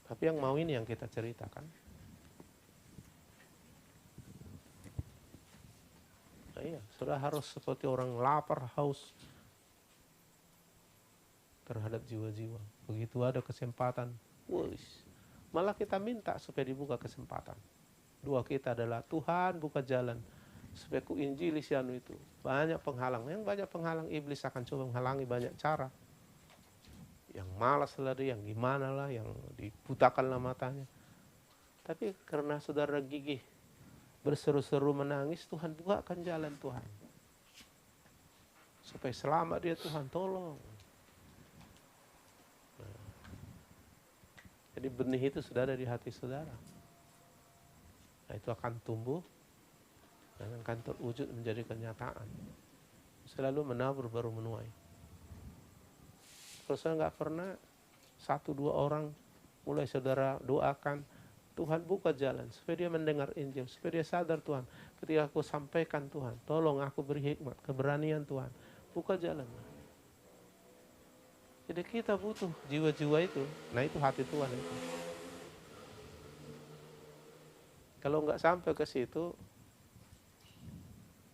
Tapi yang mau ini yang kita ceritakan. Nah, iya, sudah harus seperti orang lapar, haus terhadap jiwa-jiwa. Begitu ada kesempatan, malah kita minta supaya dibuka kesempatan. Doa kita adalah, Tuhan buka jalan supaya ku injili si anu itu. Banyak penghalang, yang banyak penghalang, iblis akan coba menghalangi banyak cara. Yang malas lah dia, yang gimana lah, yang dibutakanlah matanya. Tapi karena saudara gigih berseru-seru menangis, Tuhan bukakan jalan Tuhan. Supaya selamat dia Tuhan, tolong. Nah, jadi benih itu sudah ada di hati saudara. Nah, itu akan tumbuh dan akan terwujud menjadi kenyataan. Selalu menabur baru menuai. Kalau saya nggak pernah, 1-2 orang mulai saudara doakan, Tuhan buka jalan supaya dia mendengar Injil, supaya dia sadar Tuhan. Ketika aku sampaikan Tuhan, tolong aku beri hikmat, keberanian Tuhan, buka jalan. Jadi kita butuh jiwa-jiwa itu. Nah itu hati Tuhan itu. Kalau nggak sampai ke situ,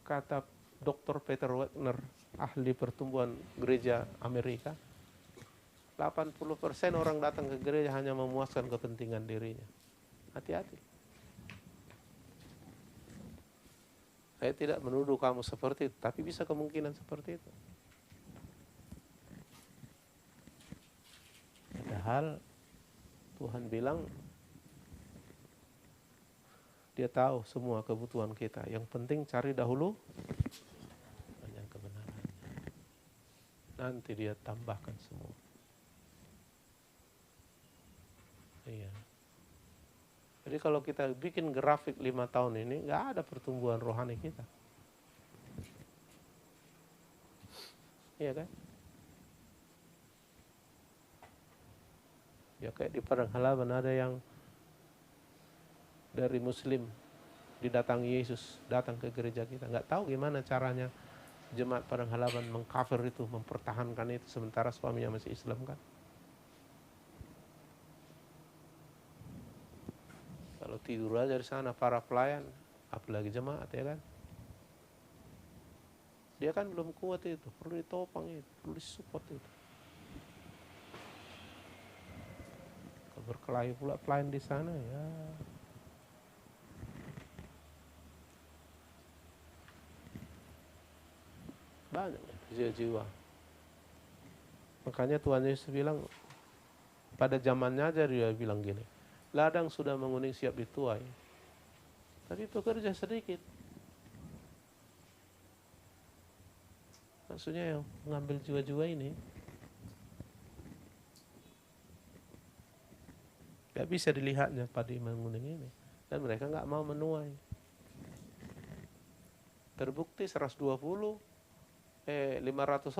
kata Dr. Peter Wagner, ahli pertumbuhan gereja Amerika, 80% orang datang ke gereja hanya memuaskan kepentingan dirinya. Hati-hati. Saya tidak menuduh kamu seperti itu, tapi bisa kemungkinan seperti itu. Padahal Tuhan bilang dia tahu semua kebutuhan kita. Yang penting cari dahulu banyak kebenaran. Nanti dia tambahkan semua. Iya. Jadi kalau kita bikin grafik 5 tahun ini, nggak ada pertumbuhan rohani kita. Iya kan? Ya kayak di Padang Halaban ada yang dari Muslim didatangi Yesus, datang ke gereja kita. Nggak tahu gimana caranya jemaat Padang Halaban mengcover itu, mempertahankan itu, sementara suaminya masih Islam kan. Kalau tidur aja di sana para pelayan, apalagi jemaat ya kan. Dia kan belum kuat itu, perlu ditopang itu, perlu disupport itu. Kalau berkelahi pula pelayan di sana ya. Banyak jiwa-jiwa. Makanya Tuhan Yesus bilang, pada zamannya aja dia bilang gini, ladang sudah menguning siap dituai, tapi pekerja sedikit. Maksudnya yang mengambil jiwa-jiwa ini gak bisa dilihatnya padi menguning ini, dan mereka gak mau menuai. Terbukti 500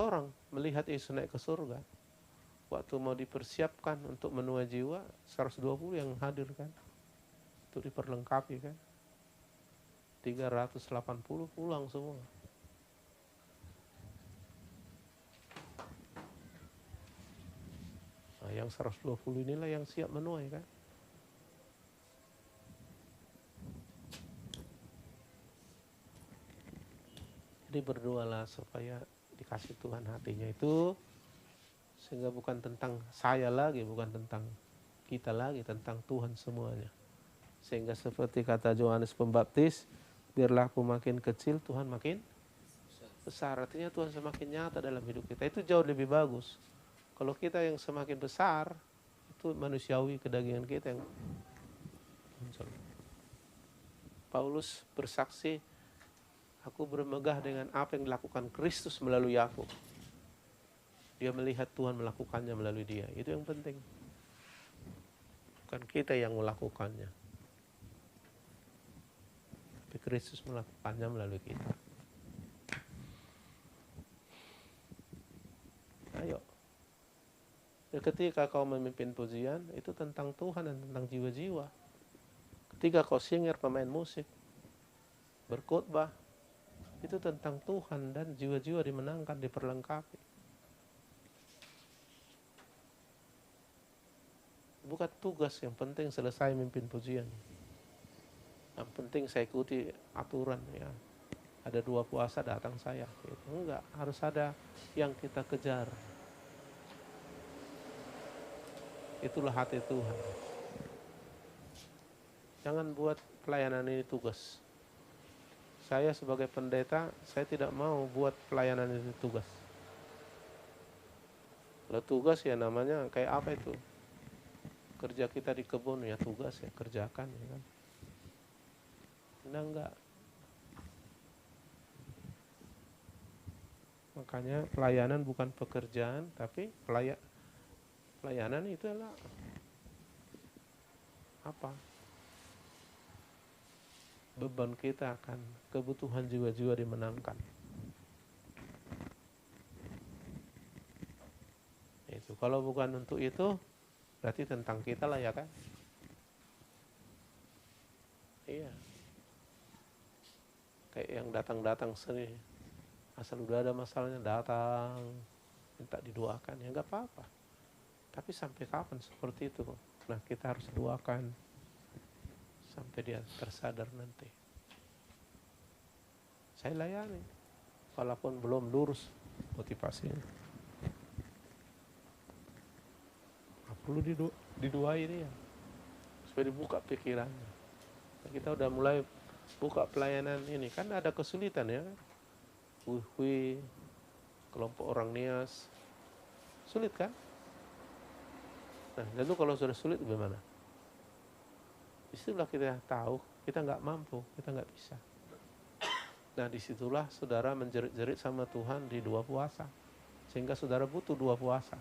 orang melihat Yesus naik ke surga. Waktu mau dipersiapkan untuk menuai jiwa, 120 yang hadir kan, itu diperlengkapi kan, 380 pulang semua. Nah, yang 120 inilah yang siap menuai kan. Jadi berdoalah supaya dikasih Tuhan hatinya itu, sehingga bukan tentang saya lagi, bukan tentang kita lagi, tentang Tuhan semuanya. Sehingga seperti kata Yohanes Pembaptis, biarlah aku makin kecil, Tuhan makin besar. Artinya Tuhan semakin nyata dalam hidup kita. Itu jauh lebih bagus. Kalau kita yang semakin besar, itu manusiawi kedagingan kita yang muncul. Paulus bersaksi, aku bermegah dengan apa yang dilakukan Kristus melalui aku. Dia melihat Tuhan melakukannya melalui dia. Itu yang penting. Bukan kita yang melakukannya, tapi Kristus melakukannya melalui kita. Ayo. Ketika kau memimpin pujian, itu tentang Tuhan dan tentang jiwa-jiwa. Ketika kau singer, pemain musik, berkhotbah, itu tentang Tuhan dan jiwa-jiwa dimenangkan, diperlengkapi. Bukan tugas yang penting selesai memimpin pujian. Yang penting saya ikuti aturan ya. Ada 2 puasa datang saya. Gitu. Enggak, harus ada yang kita kejar. Itulah hati Tuhan. Jangan buat pelayanan ini tugas. Saya sebagai pendeta, saya tidak mau buat pelayanan ini tugas. Kalau tugas ya namanya kayak apa itu? Kerja kita di kebun ya tugas ya, kerjakan ya kan. Enggak. Makanya pelayanan bukan pekerjaan, tapi pelayanan itu adalah apa? Beban kita akan kebutuhan jiwa-jiwa dimenangkan. Itu kalau bukan untuk itu, berarti tentang kita lah ya kan? Iya. Kayak yang datang-datang sering, asal udah ada masalahnya datang, minta didoakan, ya nggak apa-apa. Tapi sampai kapan seperti itu? Nah, kita harus doakan sampai dia tersadar nanti. Saya layani, walaupun belum lurus motivasinya. Perlu didoai dia, supaya dibuka pikirannya. Nah, kita udah mulai buka pelayanan ini, kan ada kesulitan ya. Kelompok orang Nias, sulit kan? Nah, lalu kalau sudah sulit bagaimana? Disitulah kita tahu kita nggak mampu, kita nggak bisa. Nah, disitulah saudara menjerit-jerit sama Tuhan di 2 puasa, sehingga saudara butuh 2 puasa.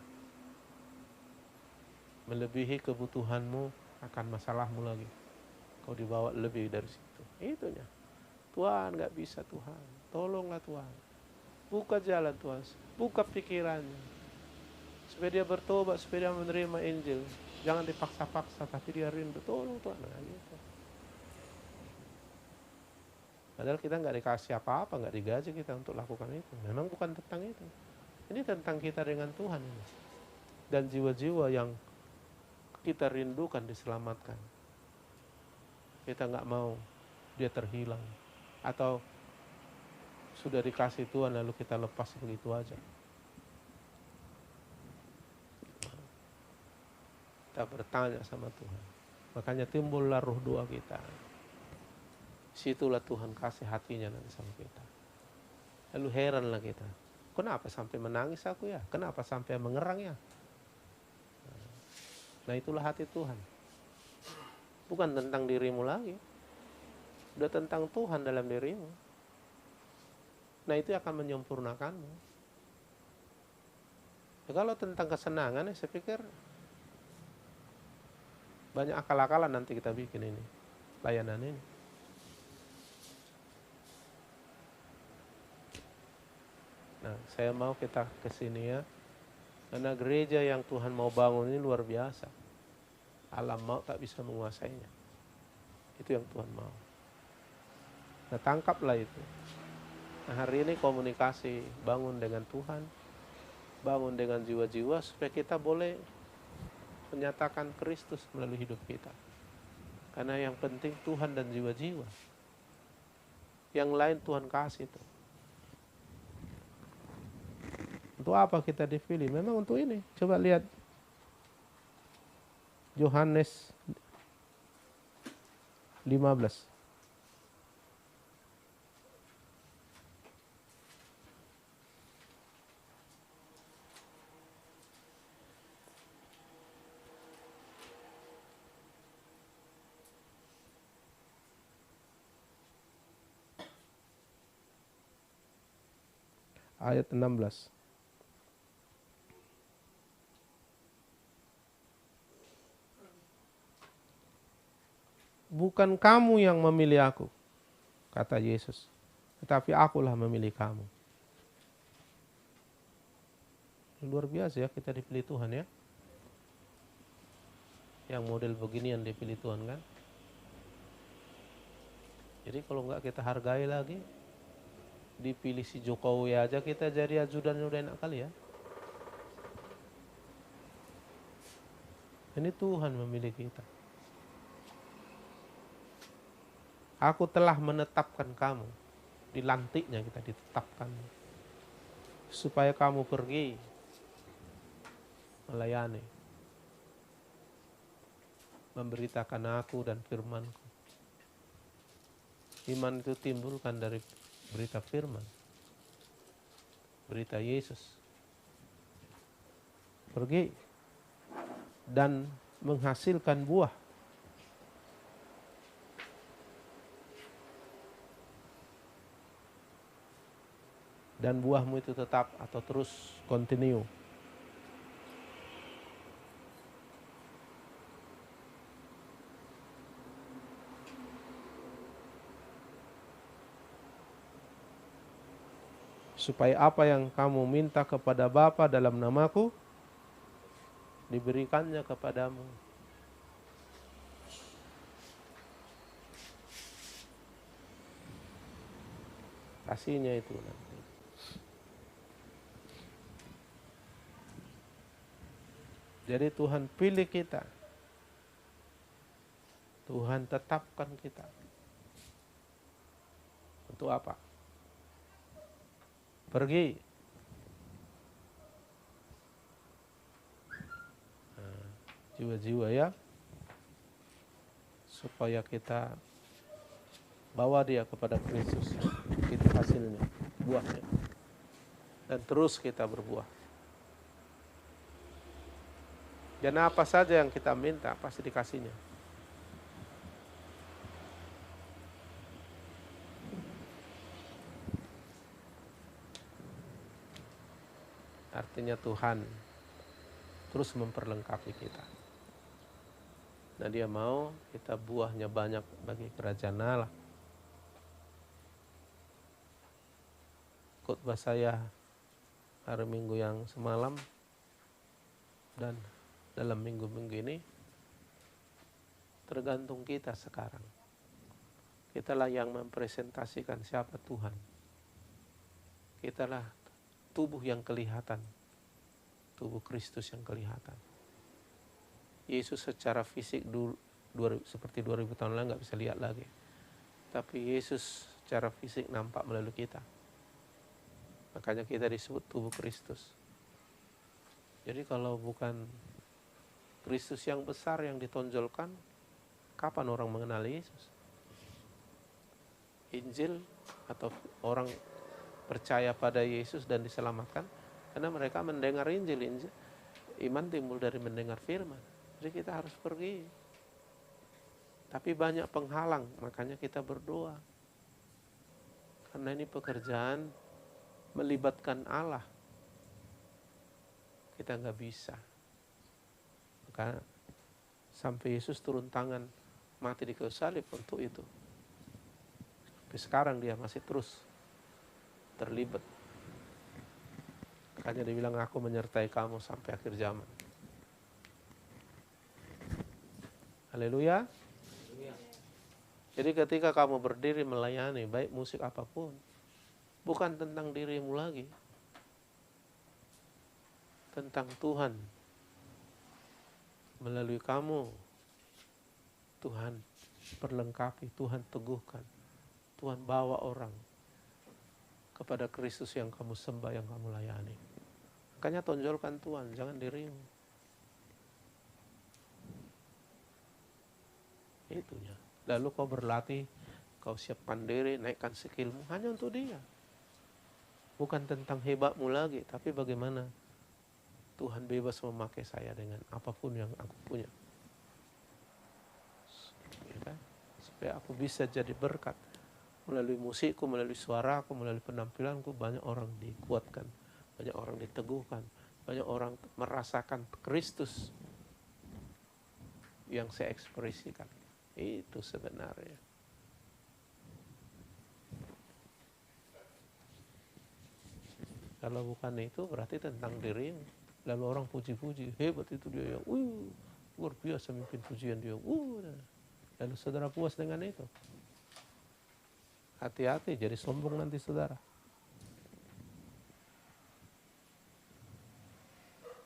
Melebihi kebutuhanmu akan masalahmu lagi. Kau dibawa lebih dari situ. Itunya. Tuhan nggak bisa Tuhan, tolonglah Tuhan. Buka jalan Tuhan, buka pikirannya. Supaya dia bertobat, supaya dia menerima Injil. Jangan dipaksa-paksa, tapi dia rindu. Tolong Tuhan. Nah, gitu. Padahal kita nggak dikasih apa-apa, nggak digaji kita untuk lakukan itu. Memang bukan tentang itu. Ini tentang kita dengan Tuhan ini. Dan jiwa-jiwa yang kita rindukan diselamatkan. Kita nggak mau dia terhilang. Atau sudah dikasih Tuhan lalu kita lepas begitu aja. Kita bertanya sama Tuhan. Makanya timbullah ruh doa kita. Situlah Tuhan kasih hatinya nanti sama kita. Lalu heranlah kita. Kenapa sampai menangis aku ya? Kenapa sampai mengerang ya? Nah itulah hati Tuhan. Bukan tentang dirimu lagi. Udah tentang Tuhan dalam dirimu. Nah itu akan menyempurnakanmu. Ya, kalau tentang kesenangan saya pikir banyak akal-akalan nanti kita bikin ini. Layanan ini. Nah saya mau kita kesini ya. Karena gereja yang Tuhan mau bangun ini luar biasa. Alam mau tak bisa menguasainya. Itu yang Tuhan mau. Nah tangkaplah itu. Nah hari ini komunikasi, bangun dengan Tuhan, bangun dengan jiwa-jiwa supaya kita boleh menyatakan Kristus melalui hidup kita. Karena yang penting Tuhan dan jiwa-jiwa. Yang lain Tuhan kasih itu. Untuk apa kita dipilih? Memang untuk ini. Coba lihat Yohanes 15. Ayat 16. Bukan kamu yang memilih aku, kata Yesus, tetapi akulah memilih kamu. Luar biasa ya kita dipilih Tuhan ya. Yang model begini yang dipilih Tuhan kan. Jadi kalau enggak kita hargai lagi, dipilih si Jokowi aja kita jadi ajudan udah enak kali ya. Ini Tuhan memilih kita. Aku telah menetapkan kamu. Dilantiknya kita ditetapkan. Supaya kamu pergi melayani. Memberitakan aku dan firmanku. Iman itu timbulkan dari berita firman. Berita Yesus. Pergi dan menghasilkan buah. Dan buahmu itu tetap atau terus continue. Supaya apa yang kamu minta kepada Bapa dalam namaku, diberikannya kepadamu. Kasihnya itu nanti. Jadi Tuhan pilih kita. Tuhan tetapkan kita. Untuk apa? Pergi. Nah, jiwa-jiwa ya. Supaya kita bawa dia kepada Kristus. Itu hasilnya, buahnya. Dan terus kita berbuah. Dan apa saja yang kita minta pasti dikasihnya. Artinya Tuhan terus memperlengkapi kita. Nah dia mau kita buahnya banyak bagi kerajaan Allah. Khotbah saya hari Minggu yang semalam dan dalam minggu-minggu ini tergantung kita sekarang. Kitalah yang mempresentasikan siapa Tuhan. Kitalah tubuh yang kelihatan. Tubuh Kristus yang kelihatan. Yesus secara fisik seperti 2000 tahun lalu nggak bisa lihat lagi. Tapi Yesus secara fisik nampak melalui kita. Makanya kita disebut tubuh Kristus. Jadi kalau bukan Kristus yang besar yang ditonjolkan, kapan orang mengenal Yesus? Injil atau orang percaya pada Yesus dan diselamatkan karena mereka mendengar Injil. Iman timbul dari mendengar firman. Jadi kita harus pergi. Tapi banyak penghalang, makanya kita berdoa. Karena ini pekerjaan melibatkan Allah. Kita nggak bisa. Maka sampai Yesus turun tangan mati di kayu salib untuk itu. Tapi sekarang dia masih terus terlibat. Makanya dia bilang, aku menyertai kamu sampai akhir zaman. Haleluya. Jadi ketika kamu berdiri melayani, baik musik apapun, bukan tentang dirimu lagi. Tentang Tuhan. Melalui kamu, Tuhan perlengkapi, Tuhan teguhkan. Tuhan bawa orang kepada Kristus yang kamu sembah, yang kamu layani. Makanya tonjolkan Tuhan, jangan dirimu. Itunya. Lalu kau berlatih, kau siapkan diri, naikkan skillmu hanya untuk dia. Bukan tentang hebatmu lagi, tapi bagaimana Tuhan bebas memakai saya dengan apapun yang aku punya. Ya kan? Supaya aku bisa jadi berkat. Melalui musikku, melalui suaraku, melalui penampilanku, banyak orang dikuatkan, banyak orang diteguhkan, banyak orang merasakan Kristus yang saya ekspresikan. Itu sebenarnya. Kalau bukan itu berarti tentang dirimu. Lalu orang puji-puji, hebat itu dia, luar biasa mimpin pujian dia. Lalu saudara puas dengan itu. Hati-hati, jadi sombong nanti saudara.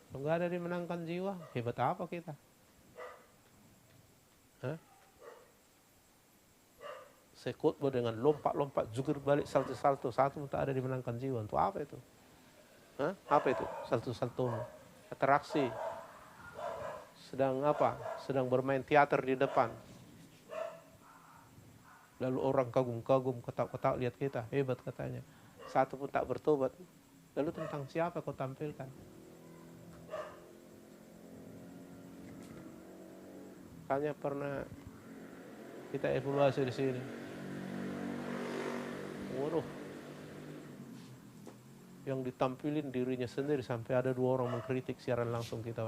Kalau nggak ada dimenangkan jiwa, hebat apa kita? Hah? Saya khotbah dengan lompat-lompat, jungkir balik, salto-salto, satu tak ada dimenangkan jiwa. Untuk apa itu? Hah? Apa itu? Salto-salto, atraksi. Sedang apa? Sedang bermain teater di depan. Lalu orang kagum-kagum, kotak-kotak lihat kita, hebat katanya. Satu pun tak bertobat. Lalu tentang siapa kau tampilkan? Makanya pernah kita evaluasi di sini. Waduh, yang ditampilin dirinya sendiri sampai ada 2 orang mengkritik siaran langsung kita.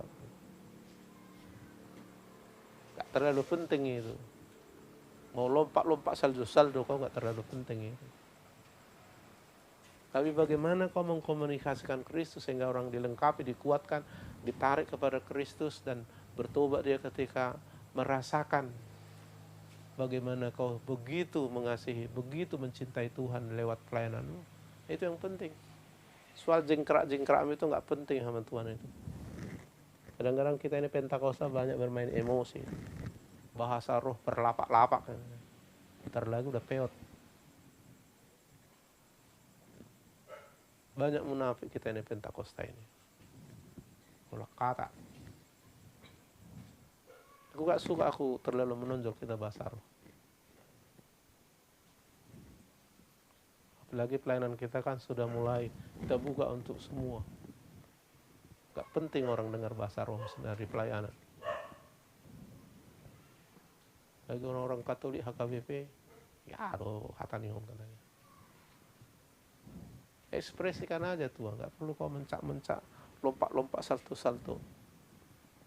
Gak terlalu penting itu. Mau lompat-lompat saldo-saldo kau gak terlalu penting itu. Tapi bagaimana kau mengkomunikasikan Kristus sehingga orang dilengkapi, dikuatkan, ditarik kepada Kristus dan bertobat dia ketika merasakan bagaimana kau begitu mengasihi, begitu mencintai Tuhan lewat pelayananmu. Itu yang penting. Soal jengkrak-jengkrakmu itu gak penting sama Tuhan itu. Kadang-kadang kita ini Pentakosta banyak bermain emosi. Bahasa roh berlapak-lapak. Ntar lagi udah peot. Banyak munafik kita ini Pentakosta ini. Olah kata. Aku gak suka aku terlalu menonjol kita bahasa roh. Apalagi pelayanan kita kan sudah mulai kita buka untuk semua. Gak penting orang dengar bahasa roh dari pelayanan. Lagi orang-orang Katolik HKBP, ya aduh hatanihum katanya. Ekspresikan aja Tuhan, gak perlu kau mencak-mencak, lompat-lompat, salto-salto.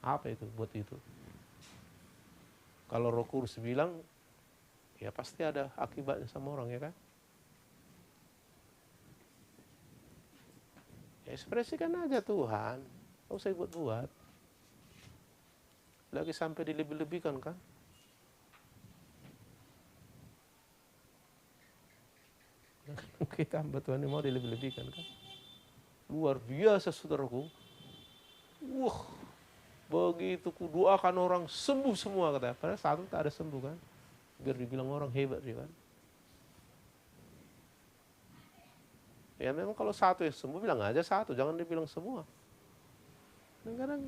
Apa itu buat itu? Kalau Roh Kudus bilang, ya pasti ada akibatnya sama orang, ya kan? Ya, ekspresikan aja Tuhan, gak usah buat-buat. Lagi sampai dilebih-lebihkan kan? Kita hamba Tuhan ini mau dilebih-lebihkan kan? Luar biasa saudaraku. Wah, begitu kudoakan orang sembuh semua katanya. Padahal satu tak ada sembuh kan? Biar dibilang orang hebat dia kan? Ya memang kalau satu yang sembuh bilang aja satu, jangan dibilang semua. Kadang-kadang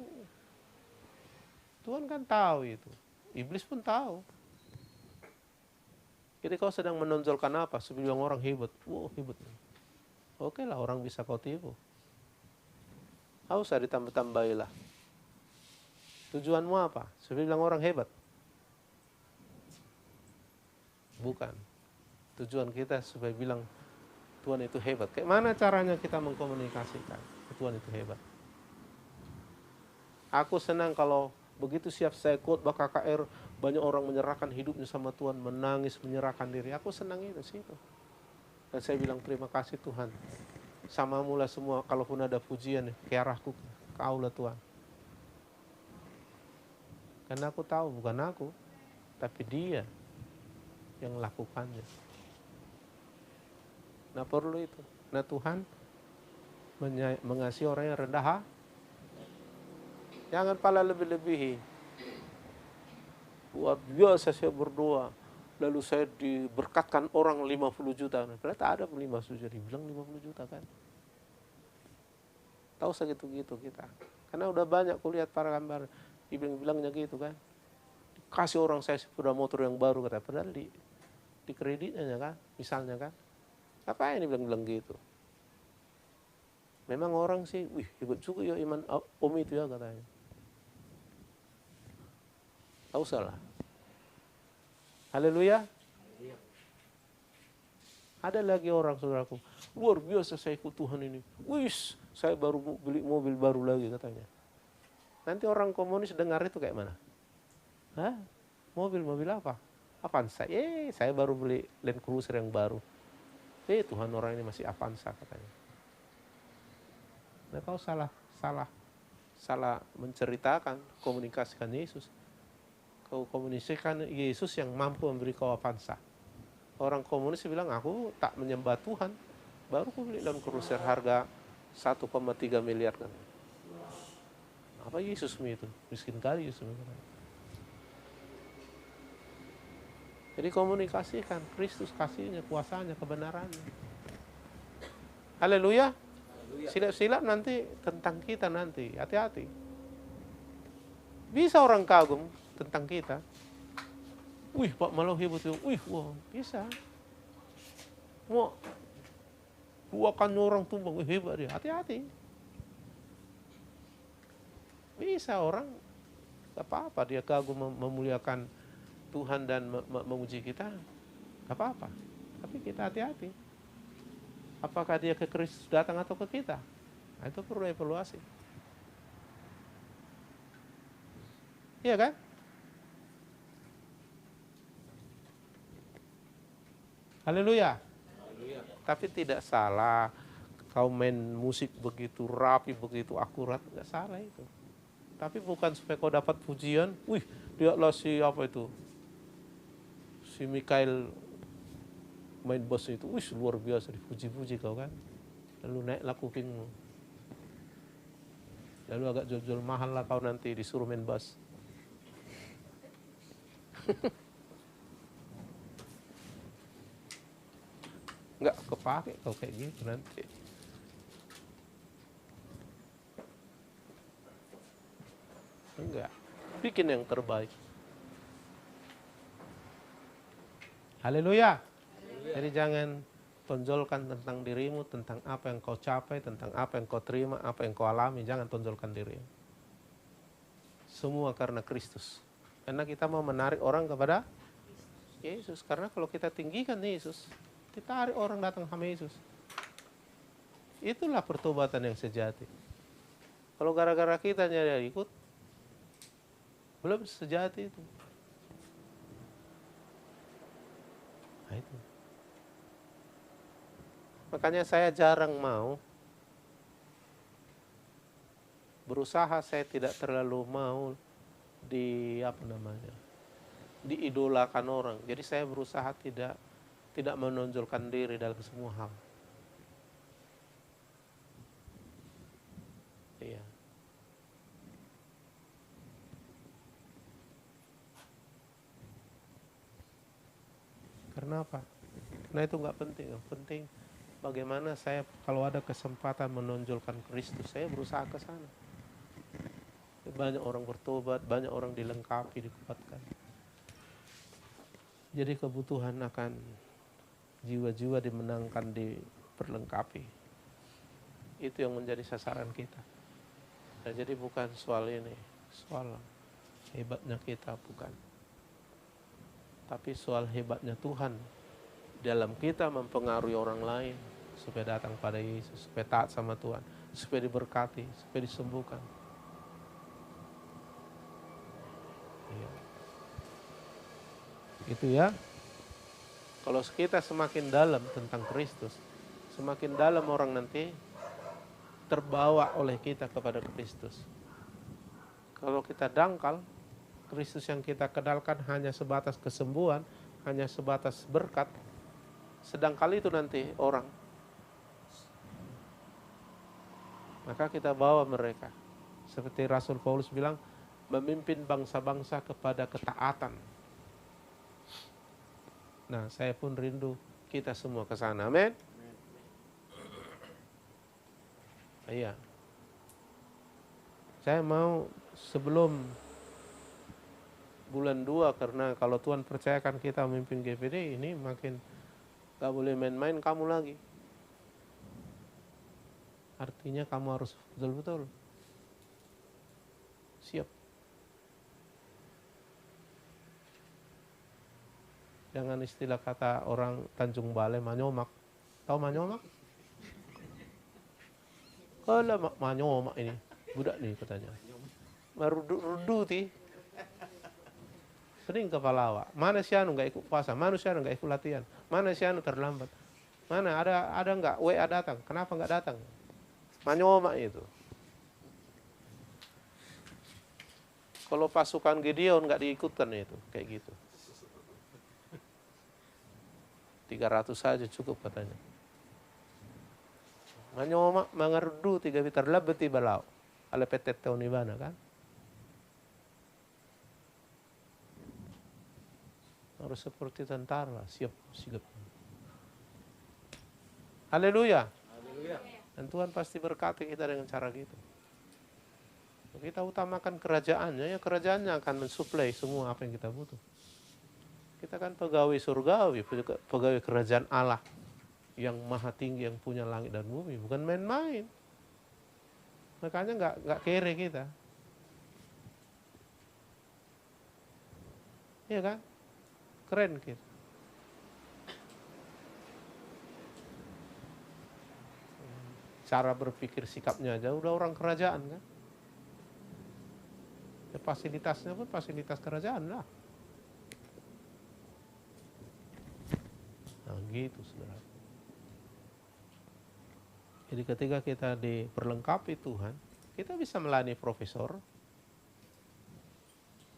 Tuhan kan tahu itu. Iblis pun tahu. Jadi kau sedang menonjolkan apa? Sebilang orang hebat. Wow, hebat. Oke lah, orang bisa kau tipu. Kau usah ditambah-tambahilah. Tujuanmu apa? Sebilang orang hebat. Bukan. Tujuan kita supaya bilang Tuhan itu hebat. Kayak mana caranya kita mengkomunikasikan Tuhan itu hebat? Aku senang kalau begitu siap saya khotbah KKR, banyak orang menyerahkan hidupnya sama Tuhan, menangis, menyerahkan diri. Aku senang itu situ. Dan saya bilang terima kasih Tuhan. Sama mula semua, kalaupun ada pujian, ke arahku, kau lah Tuhan. Karena aku tahu bukan aku, tapi Dia yang melakukannya. Nah perlu itu. Nah Tuhan mengasihi orang yang rendah hati. Jangan pala lebih-lebihi. Luar biasa saya berdoa. Lalu saya diberkatkan orang 50 juta. Ternyata ada 50 juta. Dibilang 50 juta kan. Tahu segitu-gitu kita. Karena udah banyak kulihat para gambar. Dibilang-bilangnya gitu kan. Kasih orang saya sepeda motor yang baru. Kata. Padahal di kreditnya kan. Misalnya kan. Apa ini bilang-bilang gitu. Memang orang sih. Wih hebat juga ya iman om itu ya katanya. Tahu salah. Haleluya. Ada lagi orang saudaraku, luar biasa saya ikut Tuhan ini. Wis, saya baru beli mobil baru lagi katanya. Nanti orang komunis dengar itu kayak mana? Hah? Mobil apa? Avanza. Saya baru beli Land Cruiser yang baru. Tuhan orang ini masih Avanza katanya. Nah kau salah menceritakan, komunikasikan Yesus. Kau komunikasikan Yesus yang mampu memberi kau Avanza. Orang komunis bilang aku tak menyembah Tuhan. Baru aku beli Land Cruiser harga 1,3 miliar kan. Apa Yesusmu itu? Miskin kali Yesusmu. Jadi komunikasikan Kristus kasihnya, kuasanya, kebenarannya. Haleluya. Silap-silap nanti tentang kita nanti. Hati-hati. Bisa orang kagum tentang kita. Wih Pak Malau hebat itu. Wih wow bisa. Mau buakan orang tumbang. Wih hebat dia. Hati-hati. Bisa orang. Gak apa-apa dia kagum memuliakan Tuhan dan memuji kita. Gak apa-apa. Tapi kita hati-hati. Apakah dia ke Kristus datang atau ke kita? Nah, itu perlu evaluasi. Iya kan? Haleluya. Tapi tidak salah kau main musik begitu rapi, begitu akurat, nggak salah itu. Tapi bukan supaya kau dapat pujian. Wih, dia lah si apa itu? Si Mikael main bass itu, wih luar biasa dipuji-puji kau kan. Lalu naiklah kupingmu. Lalu agak jual-jual mahal lah kau nanti disuruh main bass. Nggak kepake kau kayak gitu nanti. Enggak. Bikin yang terbaik. Haleluya. Jadi jangan tonjolkan tentang dirimu, tentang apa yang kau capai, tentang apa yang kau terima, apa yang kau alami. Jangan tonjolkan dirimu. Semua karena Kristus. Karena kita mau menarik orang kepada Yesus. Karena kalau kita tinggikan Yesus, ditarik orang datang sama Yesus. Itulah pertobatan yang sejati. Kalau gara-gara kita nyari ikut, belum sejati itu. Nah itu. Makanya saya jarang mau berusaha, saya tidak terlalu mau diidolakan orang. Jadi saya berusaha tidak menonjolkan diri dalam semua hal. Iya. Karena apa? Karena itu nggak penting. Yang penting bagaimana saya kalau ada kesempatan menonjolkan Kristus, saya berusaha ke sana. Banyak orang bertobat, banyak orang dilengkapi, dikuatkan. Jadi kebutuhan akan jiwa-jiwa dimenangkan, diperlengkapi. Itu yang menjadi sasaran kita. Nah, jadi bukan soal ini, soal hebatnya kita, bukan. Tapi soal hebatnya Tuhan dalam kita mempengaruhi orang lain supaya datang pada Yesus, supaya taat sama Tuhan, supaya diberkati, supaya disembuhkan. Ya. Itu ya. Kalau kita semakin dalam tentang Kristus, semakin dalam orang nanti terbawa oleh kita kepada Kristus. Kalau kita dangkal, Kristus yang kita kenalkan hanya sebatas kesembuhan, hanya sebatas berkat, sedang kali itu nanti orang. Maka kita bawa mereka. Seperti Rasul Paulus bilang, memimpin bangsa-bangsa kepada ketaatan. Nah, saya pun rindu kita semua ke sana. Amin. Iya. Saya mau sebelum bulan 2, karena kalau Tuhan percayakan kita memimpin GPD ini, makin gak boleh main-main kamu lagi. Artinya kamu harus betul-betul siap. Jangan istilah kata orang Tanjung Balai, manyomak. Tahu manyomak? Kalau manyomak ini, budak nih katanya. Merudu-rudu ti. Sering kepala awak. Mana si anu nggak ikut puasa? Mana si anu nggak ikut latihan? Mana si anu terlambat? Mana ada nggak WA datang? Kenapa nggak datang? Manyomak itu. Kalau pasukan Gideon nggak diikutkan itu, kayak gitu. 300 saja cukup katanya. Manyomak mangarudu 3 meter lebih tiba lau. Ala petet tahun di mana kan? Harus seperti tentara, siap sigap. Haleluya. Dan Tuhan pasti berkati kita dengan cara gitu. Kita utamakan kerajaannya, ya kerajaannya akan mensuplai semua apa yang kita butuh. Kita kan pegawai surgawi, pegawai kerajaan Allah yang maha tinggi, yang punya langit dan bumi, bukan main-main. Makanya nggak kere kita. Iya kan? Keren kita. Cara berpikir sikapnya aja udah orang kerajaan kan. Ya, fasilitasnya pun fasilitas kerajaan lah. Nah gitu saudara. Jadi ketika kita diperlengkapi Tuhan, kita bisa melayani profesor.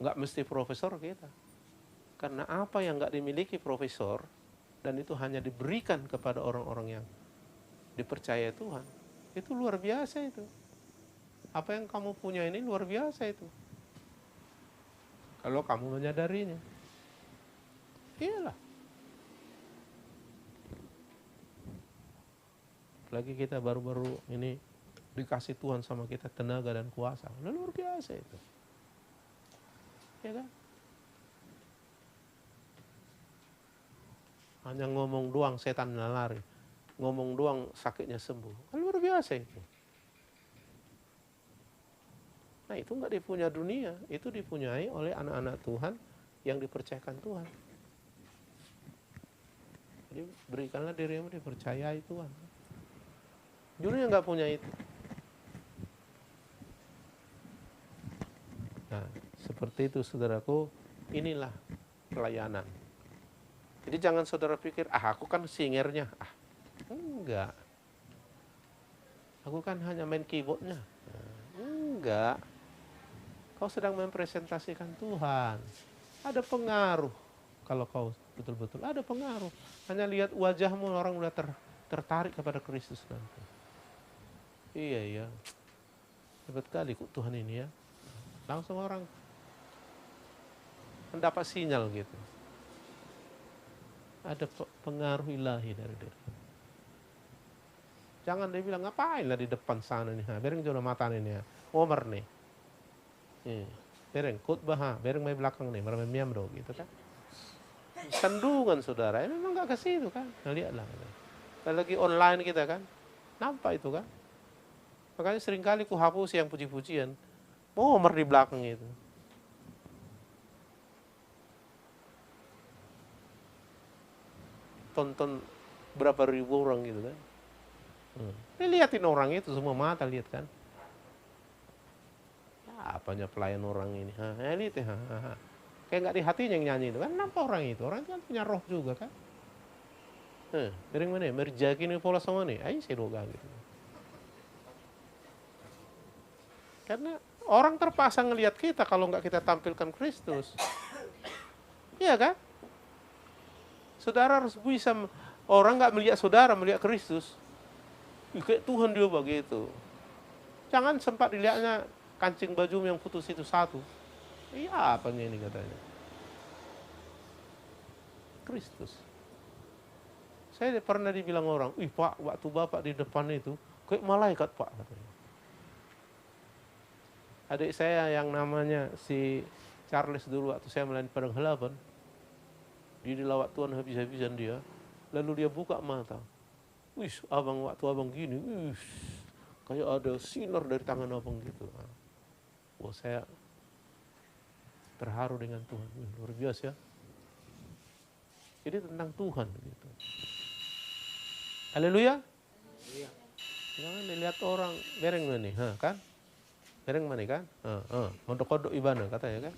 Nggak mesti profesor kita. Karena apa yang nggak dimiliki profesor, dan itu hanya diberikan kepada orang-orang yang dipercaya Tuhan, itu luar biasa itu. Apa yang kamu punya ini luar biasa itu. Kalau kamu menyadarinya. Iyalah. Lagi kita baru-baru ini dikasih Tuhan sama kita tenaga dan kuasa. Luar biasa itu. Ya kan? Hanya ngomong doang setan lari. Ngomong doang sakitnya sembuh. Luar biasa itu. Nah itu nggak dipunya dunia. Itu dipunyai oleh anak-anak Tuhan yang dipercayakan Tuhan. Jadi berikanlah dirimu dipercayai Tuhan. Dunia nggak punya itu. Nah seperti itu saudaraku. Inilah pelayanan. Jadi jangan saudara pikir, aku kan singernya. Enggak. Aku kan hanya main keyboardnya. Enggak. Kau sedang mempresentasikan Tuhan. Ada pengaruh. Kalau kau betul-betul ada pengaruh. Hanya lihat wajahmu, orang udah tertarik kepada Kristus nanti. Iya. Hebat kali kok Tuhan ini ya. Langsung orang mendapat sinyal gitu. Ada pengaruh ilahi dari diri. Jangan dia bilang, ngapain lah di depan sana nih. Bereng jono mata nih ya. Omar nih. Bereng khutbah, bereng main belakang nih, main miam do gitu kan. Sandungan saudara, memang nggak ke situ kan. Nah, lihatlah. Kalau lagi online kita kan, nampak itu kan. Makanya seringkali ku hapus yang puji-pujian. Omar di belakang itu. Tonton berapa ribu orang gitu kan. Lihatin orang itu semua mata lihat kan. Apanya pelayan orang ini? Elit ya. Kayak nggak di hatinya yang nyanyi itu kan. Nampak orang itu kan punya roh juga kan. Dari mana? Merjaki nih pola sama nih. Ayo saya doga gitu. Karena orang terpaksa ngelihat kita kalau nggak kita tampilkan Kristus. Iya kan? Saudara harus bisa, orang nggak melihat saudara, melihat Kristus. Kayak Tuhan dia begitu. Jangan sempat dilihatnya kancing baju yang putus itu satu. Iya apanya ini katanya. Kristus. Saya pernah dibilang orang, "Ih Pak, waktu Bapak di depan itu, kayak malaikat Pak." Katanya. Adik saya yang namanya si Charles dulu waktu saya melayani Padang Halapan, dia dilawat Tuhan habis-habisan dia, lalu dia buka mata. Wih, abang waktu abang gini, wih, kayak ada sinar dari tangan abang gitu. Wah, saya terharu dengan Tuhan, luar biasa ya. Jadi tentang Tuhan gitu. Haleluya. Jangan dilihat orang bereng mana, kan? Bereng mana kan? Kodok-kodok ibana katanya kan?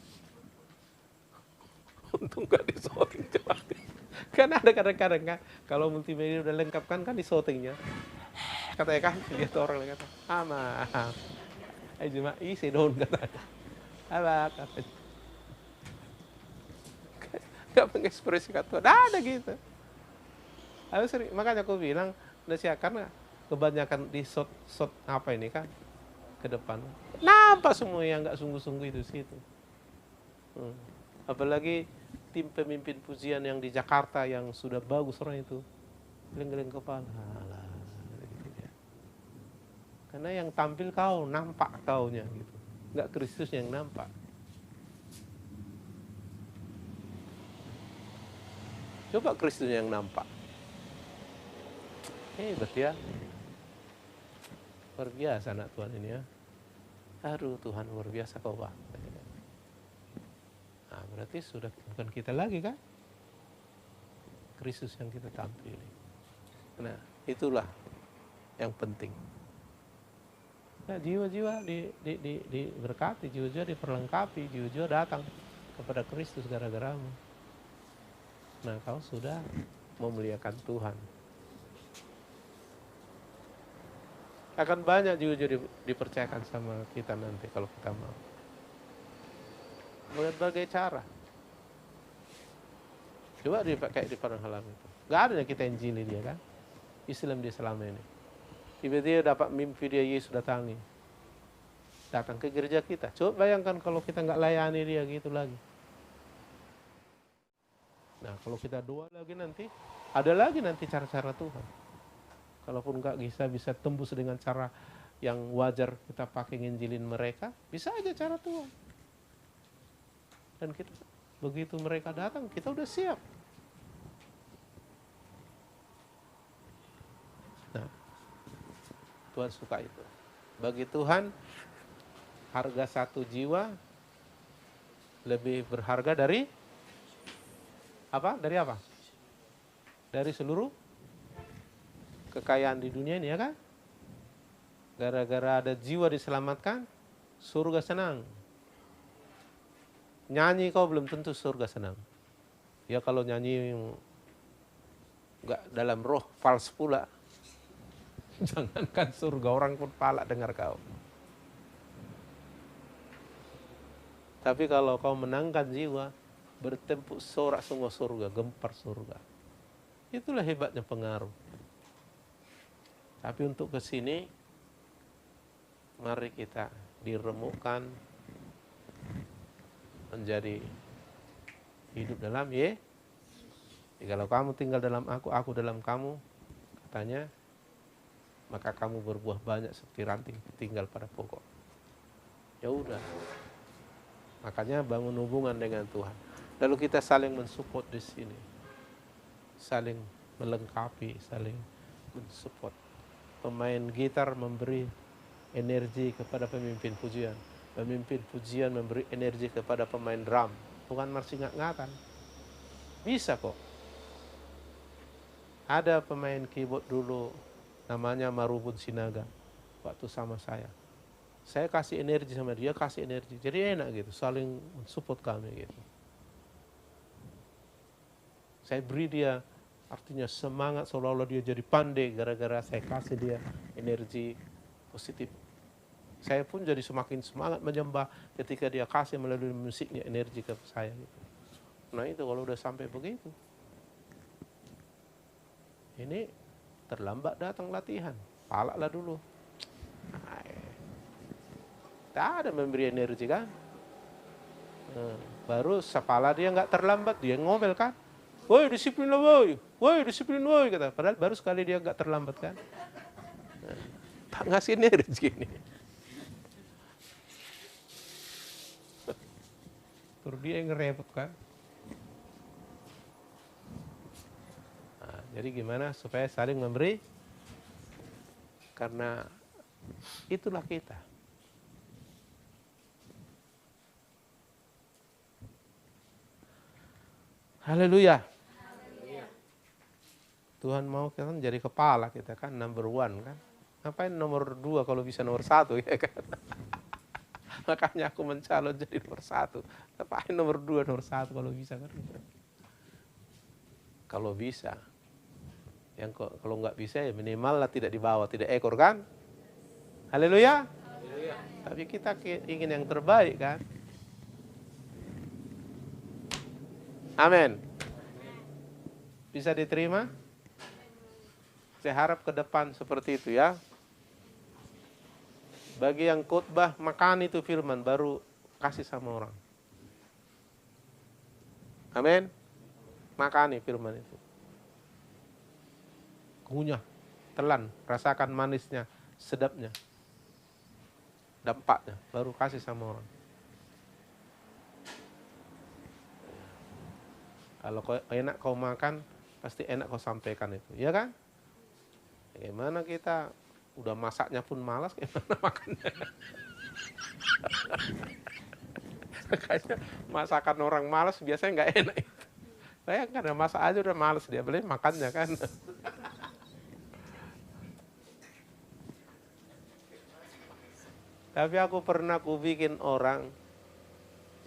Untung gak disorting jelas. Kan ada kadang-kadang kan, kalau multimedia udah lengkap kan disortingnya. Katanya kan, lihat orang lagi kata, maaf. Ayo cuma isi dong katanya. Apa katanya. Gak mengekspresikan Tuhan, ada gitu. Makanya aku bilang, karena kebanyakan di shot apa ini kan, ke depan. Nampak semua yang gak sungguh-sungguh itu situ. Apalagi tim pemimpin pujian yang di Jakarta yang sudah bagus orang itu, geleng-geleng kepala. Karena yang tampil kau, nampak kaunya gitu. Nggak Kristus yang nampak. Coba Kristus yang nampak. Hebat ya. Luar biasa anak Tuhan ini ya. Aduh Tuhan luar biasa kau Pak. Nah, berarti sudah bukan kita lagi kan? Kristus yang kita tampil. Nah, itulah yang penting. Nah, jiwa-jiwa diberkati, jiwa-jiwa diperlengkapi, jiwa-jiwa datang kepada Kristus gara-garamu. Nah, kau sudah memuliakan Tuhan. Akan banyak jiwa-jiwa dipercayakan sama kita nanti kalau kita mau. Berbagai cara. Coba dipakai di Padang Halaman itu. Gak ada yang kita injili dia kan. Islam dia selama ini. Tiba-tiba dapat mimpi dia Yesus datangi. Datang ke gereja kita. Coba bayangkan kalau kita nggak layani dia gitu lagi. Nah kalau kita doa lagi nanti, ada lagi nanti cara-cara Tuhan. Kalaupun nggak bisa tembus dengan cara yang wajar kita pakai nginjilin mereka, bisa aja cara Tuhan. Dan kita begitu mereka datang, kita udah siap. Nah, Tuhan suka itu. Bagi Tuhan, harga satu jiwa lebih berharga dari apa? Dari apa? Dari seluruh kekayaan di dunia ini ya kan? Gara-gara ada jiwa diselamatkan, surga senang. Nyanyi kau belum tentu surga senang. Ya kalau nyanyi nggak dalam roh, fals pula. Jangankan surga, orang pun palak dengar kau. Tapi kalau kau menangkan jiwa, bertempuk sorak semua surga, gempar surga. Itulah hebatnya pengaruh. Tapi untuk ke sini, mari kita diremukkan menjadi hidup dalam Jadi kalau kamu tinggal dalam aku dalam kamu, katanya maka kamu berbuah banyak seperti ranting tinggal pada pokok. Ya udah. Makanya bangun hubungan dengan Tuhan. Lalu kita saling mensupport di sini. Saling melengkapi, saling mensupport. Pemain gitar memberi energi kepada pemimpin pujian. Pemimpin pujian memberi energi kepada pemain drum. Bukan masih ngak-ngakan. Bisa kok. Ada pemain keyboard dulu, namanya Marubun Sinaga, waktu sama saya. Saya kasih energi sama dia, kasih energi. Jadi enak gitu, saling support kami gitu. Saya beri dia, artinya semangat seolah-olah dia jadi pandai gara-gara saya kasih dia energi positif. Saya pun jadi semakin semangat menyembah ketika dia kasih melalui musiknya energi ke saya gitu. Nah itu kalau udah sampai begitu, ini terlambat datang latihan, palaklah dulu. Tak ada memberi energi kan. Baru sepala dia nggak terlambat, dia ngomel kan. Woi disiplin lo woi disiplin woi kata. Padahal baru sekali dia nggak terlambat kan. Tak ngasih energi ini. Terus dia yang ngerepot kan. Nah, jadi gimana supaya saling memberi? Karena itulah kita. Haleluya. Tuhan mau kita jadi kepala kita kan, number one kan. Ngapain nomor 2 kalau bisa nomor 1 ya kan. Makanya aku mencalon jadi nomor 1. Ngapain nomor 2, nomor 1 kalau bisa kan. Kalau bisa. Yang kalau nggak bisa ya minimal lah tidak dibawa, tidak ekor kan. Haleluya. Tapi kita ingin yang terbaik kan. Amin. Bisa diterima? Saya harap ke depan seperti itu ya. Bagi yang khotbah, makan itu firman, baru kasih sama orang. Amin. Makani firman itu. Kunyah, telan, rasakan manisnya, sedapnya, dampaknya, baru kasih sama orang. Kalau enak kau makan, pasti enak kau sampaikan itu, ya kan? Bagaimana kita udah masaknya pun malas, gimana makannya? Kayaknya masakan orang malas biasanya nggak enak. Bayangkan ya, masak aja udah malas dia, boleh makannya kan? Tapi aku pernah bikin orang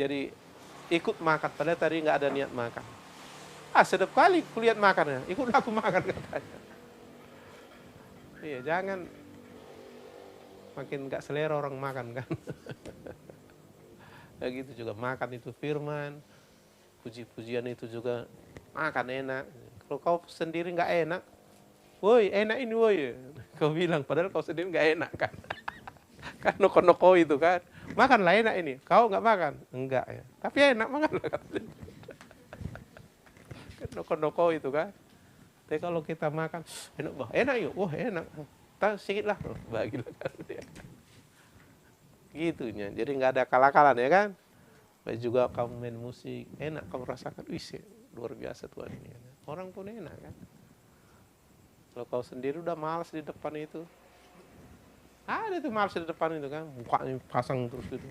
jadi ikut makan, padahal tadi nggak ada niat makan. Sedap kali kulihat makannya, ikut aku makan katanya. Iya, jangan makin nggak selera orang makan kan. Begitu juga makan itu firman, puji-pujian itu juga makan enak. Kalau kau sendiri nggak enak, woi enak ini woi, kau bilang padahal kau sendiri nggak enak kan. Kan noko-noko itu kan, makanlah enak ini, kau nggak makan, enggak ya, tapi enak makanlah katanya. Kan noko-noko itu kan. Tapi kalau kita makan, enak yuk, wah enak, tak sedikit lah, bagilah kan dia. Gitunya, jadi nggak ada kalah-kalan ya kan. Baik juga kamu main musik, enak kamu rasakan, wih luar biasa Tuhan ini. Orang pun enak kan. Kalau kau sendiri udah malas di depan itu, ada tuh malas di depan itu kan, mukanya pasang terus gitu.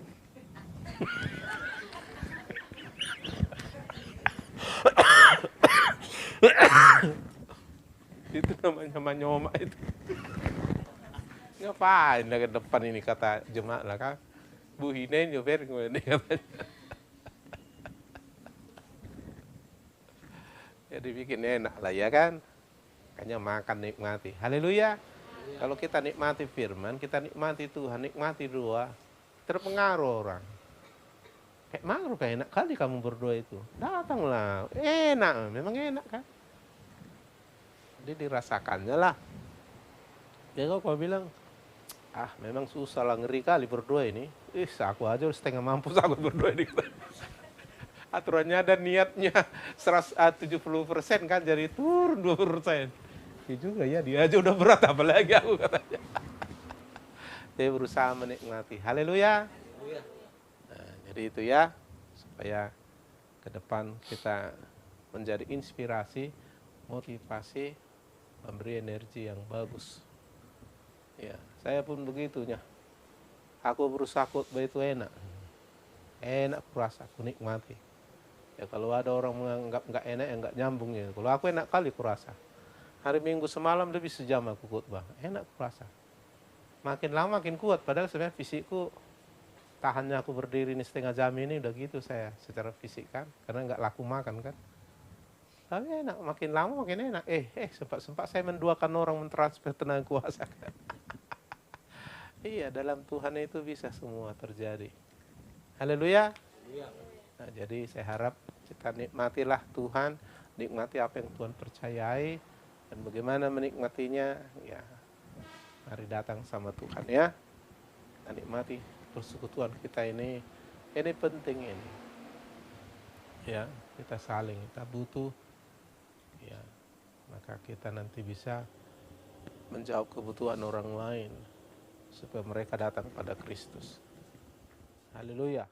Itu namanya manyoma itu. Ngapain ke depan ini kata jemaat lah kan. Bu Hinen nyobain gimana katanya. Jadi bikin enak lah ya kan. Makanya makan nikmati. Haleluya. Kalau kita nikmati firman, kita nikmati Tuhan, nikmati doa, terpengaruh orang. Kayak enak kali kamu berdoa itu. Datanglah, enak, memang enak kan. Jadi dirasakannya lah. Ya kau bilang, memang susah lah, ngeri kali berdoa ini. Aku aja setengah mampus aku berdoa ini. Aturannya ada niatnya 70% kan, jadi turun 20%. Iya juga ya, dia aja udah berat apalagi aku katanya. Saya berusaha menikmati. Haleluya. Nah, jadi itu ya, supaya ke depan kita menjadi inspirasi, motivasi, memberi energi yang bagus. Ya, saya pun begitunya. Aku berusaha khotbah itu enak. Enak kurasa, aku nikmati. Ya kalau ada orang menganggap nggak enak, ya nggak nyambung ya. Kalau aku enak kali kurasa. Hari Minggu semalam lebih sejam aku khotbah. Enak kurasa. Makin lama makin kuat. Padahal sebenarnya fisikku, tahannya aku berdiri ini setengah jam ini udah gitu saya secara fisik kan. Karena nggak laku makan kan. Tapi enak, makin lama makin enak. Sempat saya menduakan orang mentransfer tenaga kuasa. Iya, dalam Tuhan itu bisa semua terjadi. Haleluya. Nah, jadi saya harap kita nikmatilah Tuhan, nikmati apa yang Tuhan percayai, dan bagaimana menikmatinya, ya mari datang sama Tuhan ya. Kita nikmati persekutuan kita ini penting ini. Ya, kita saling, kita butuh, ya maka kita nanti bisa menjawab kebutuhan orang lain supaya mereka datang pada Kristus. Haleluya.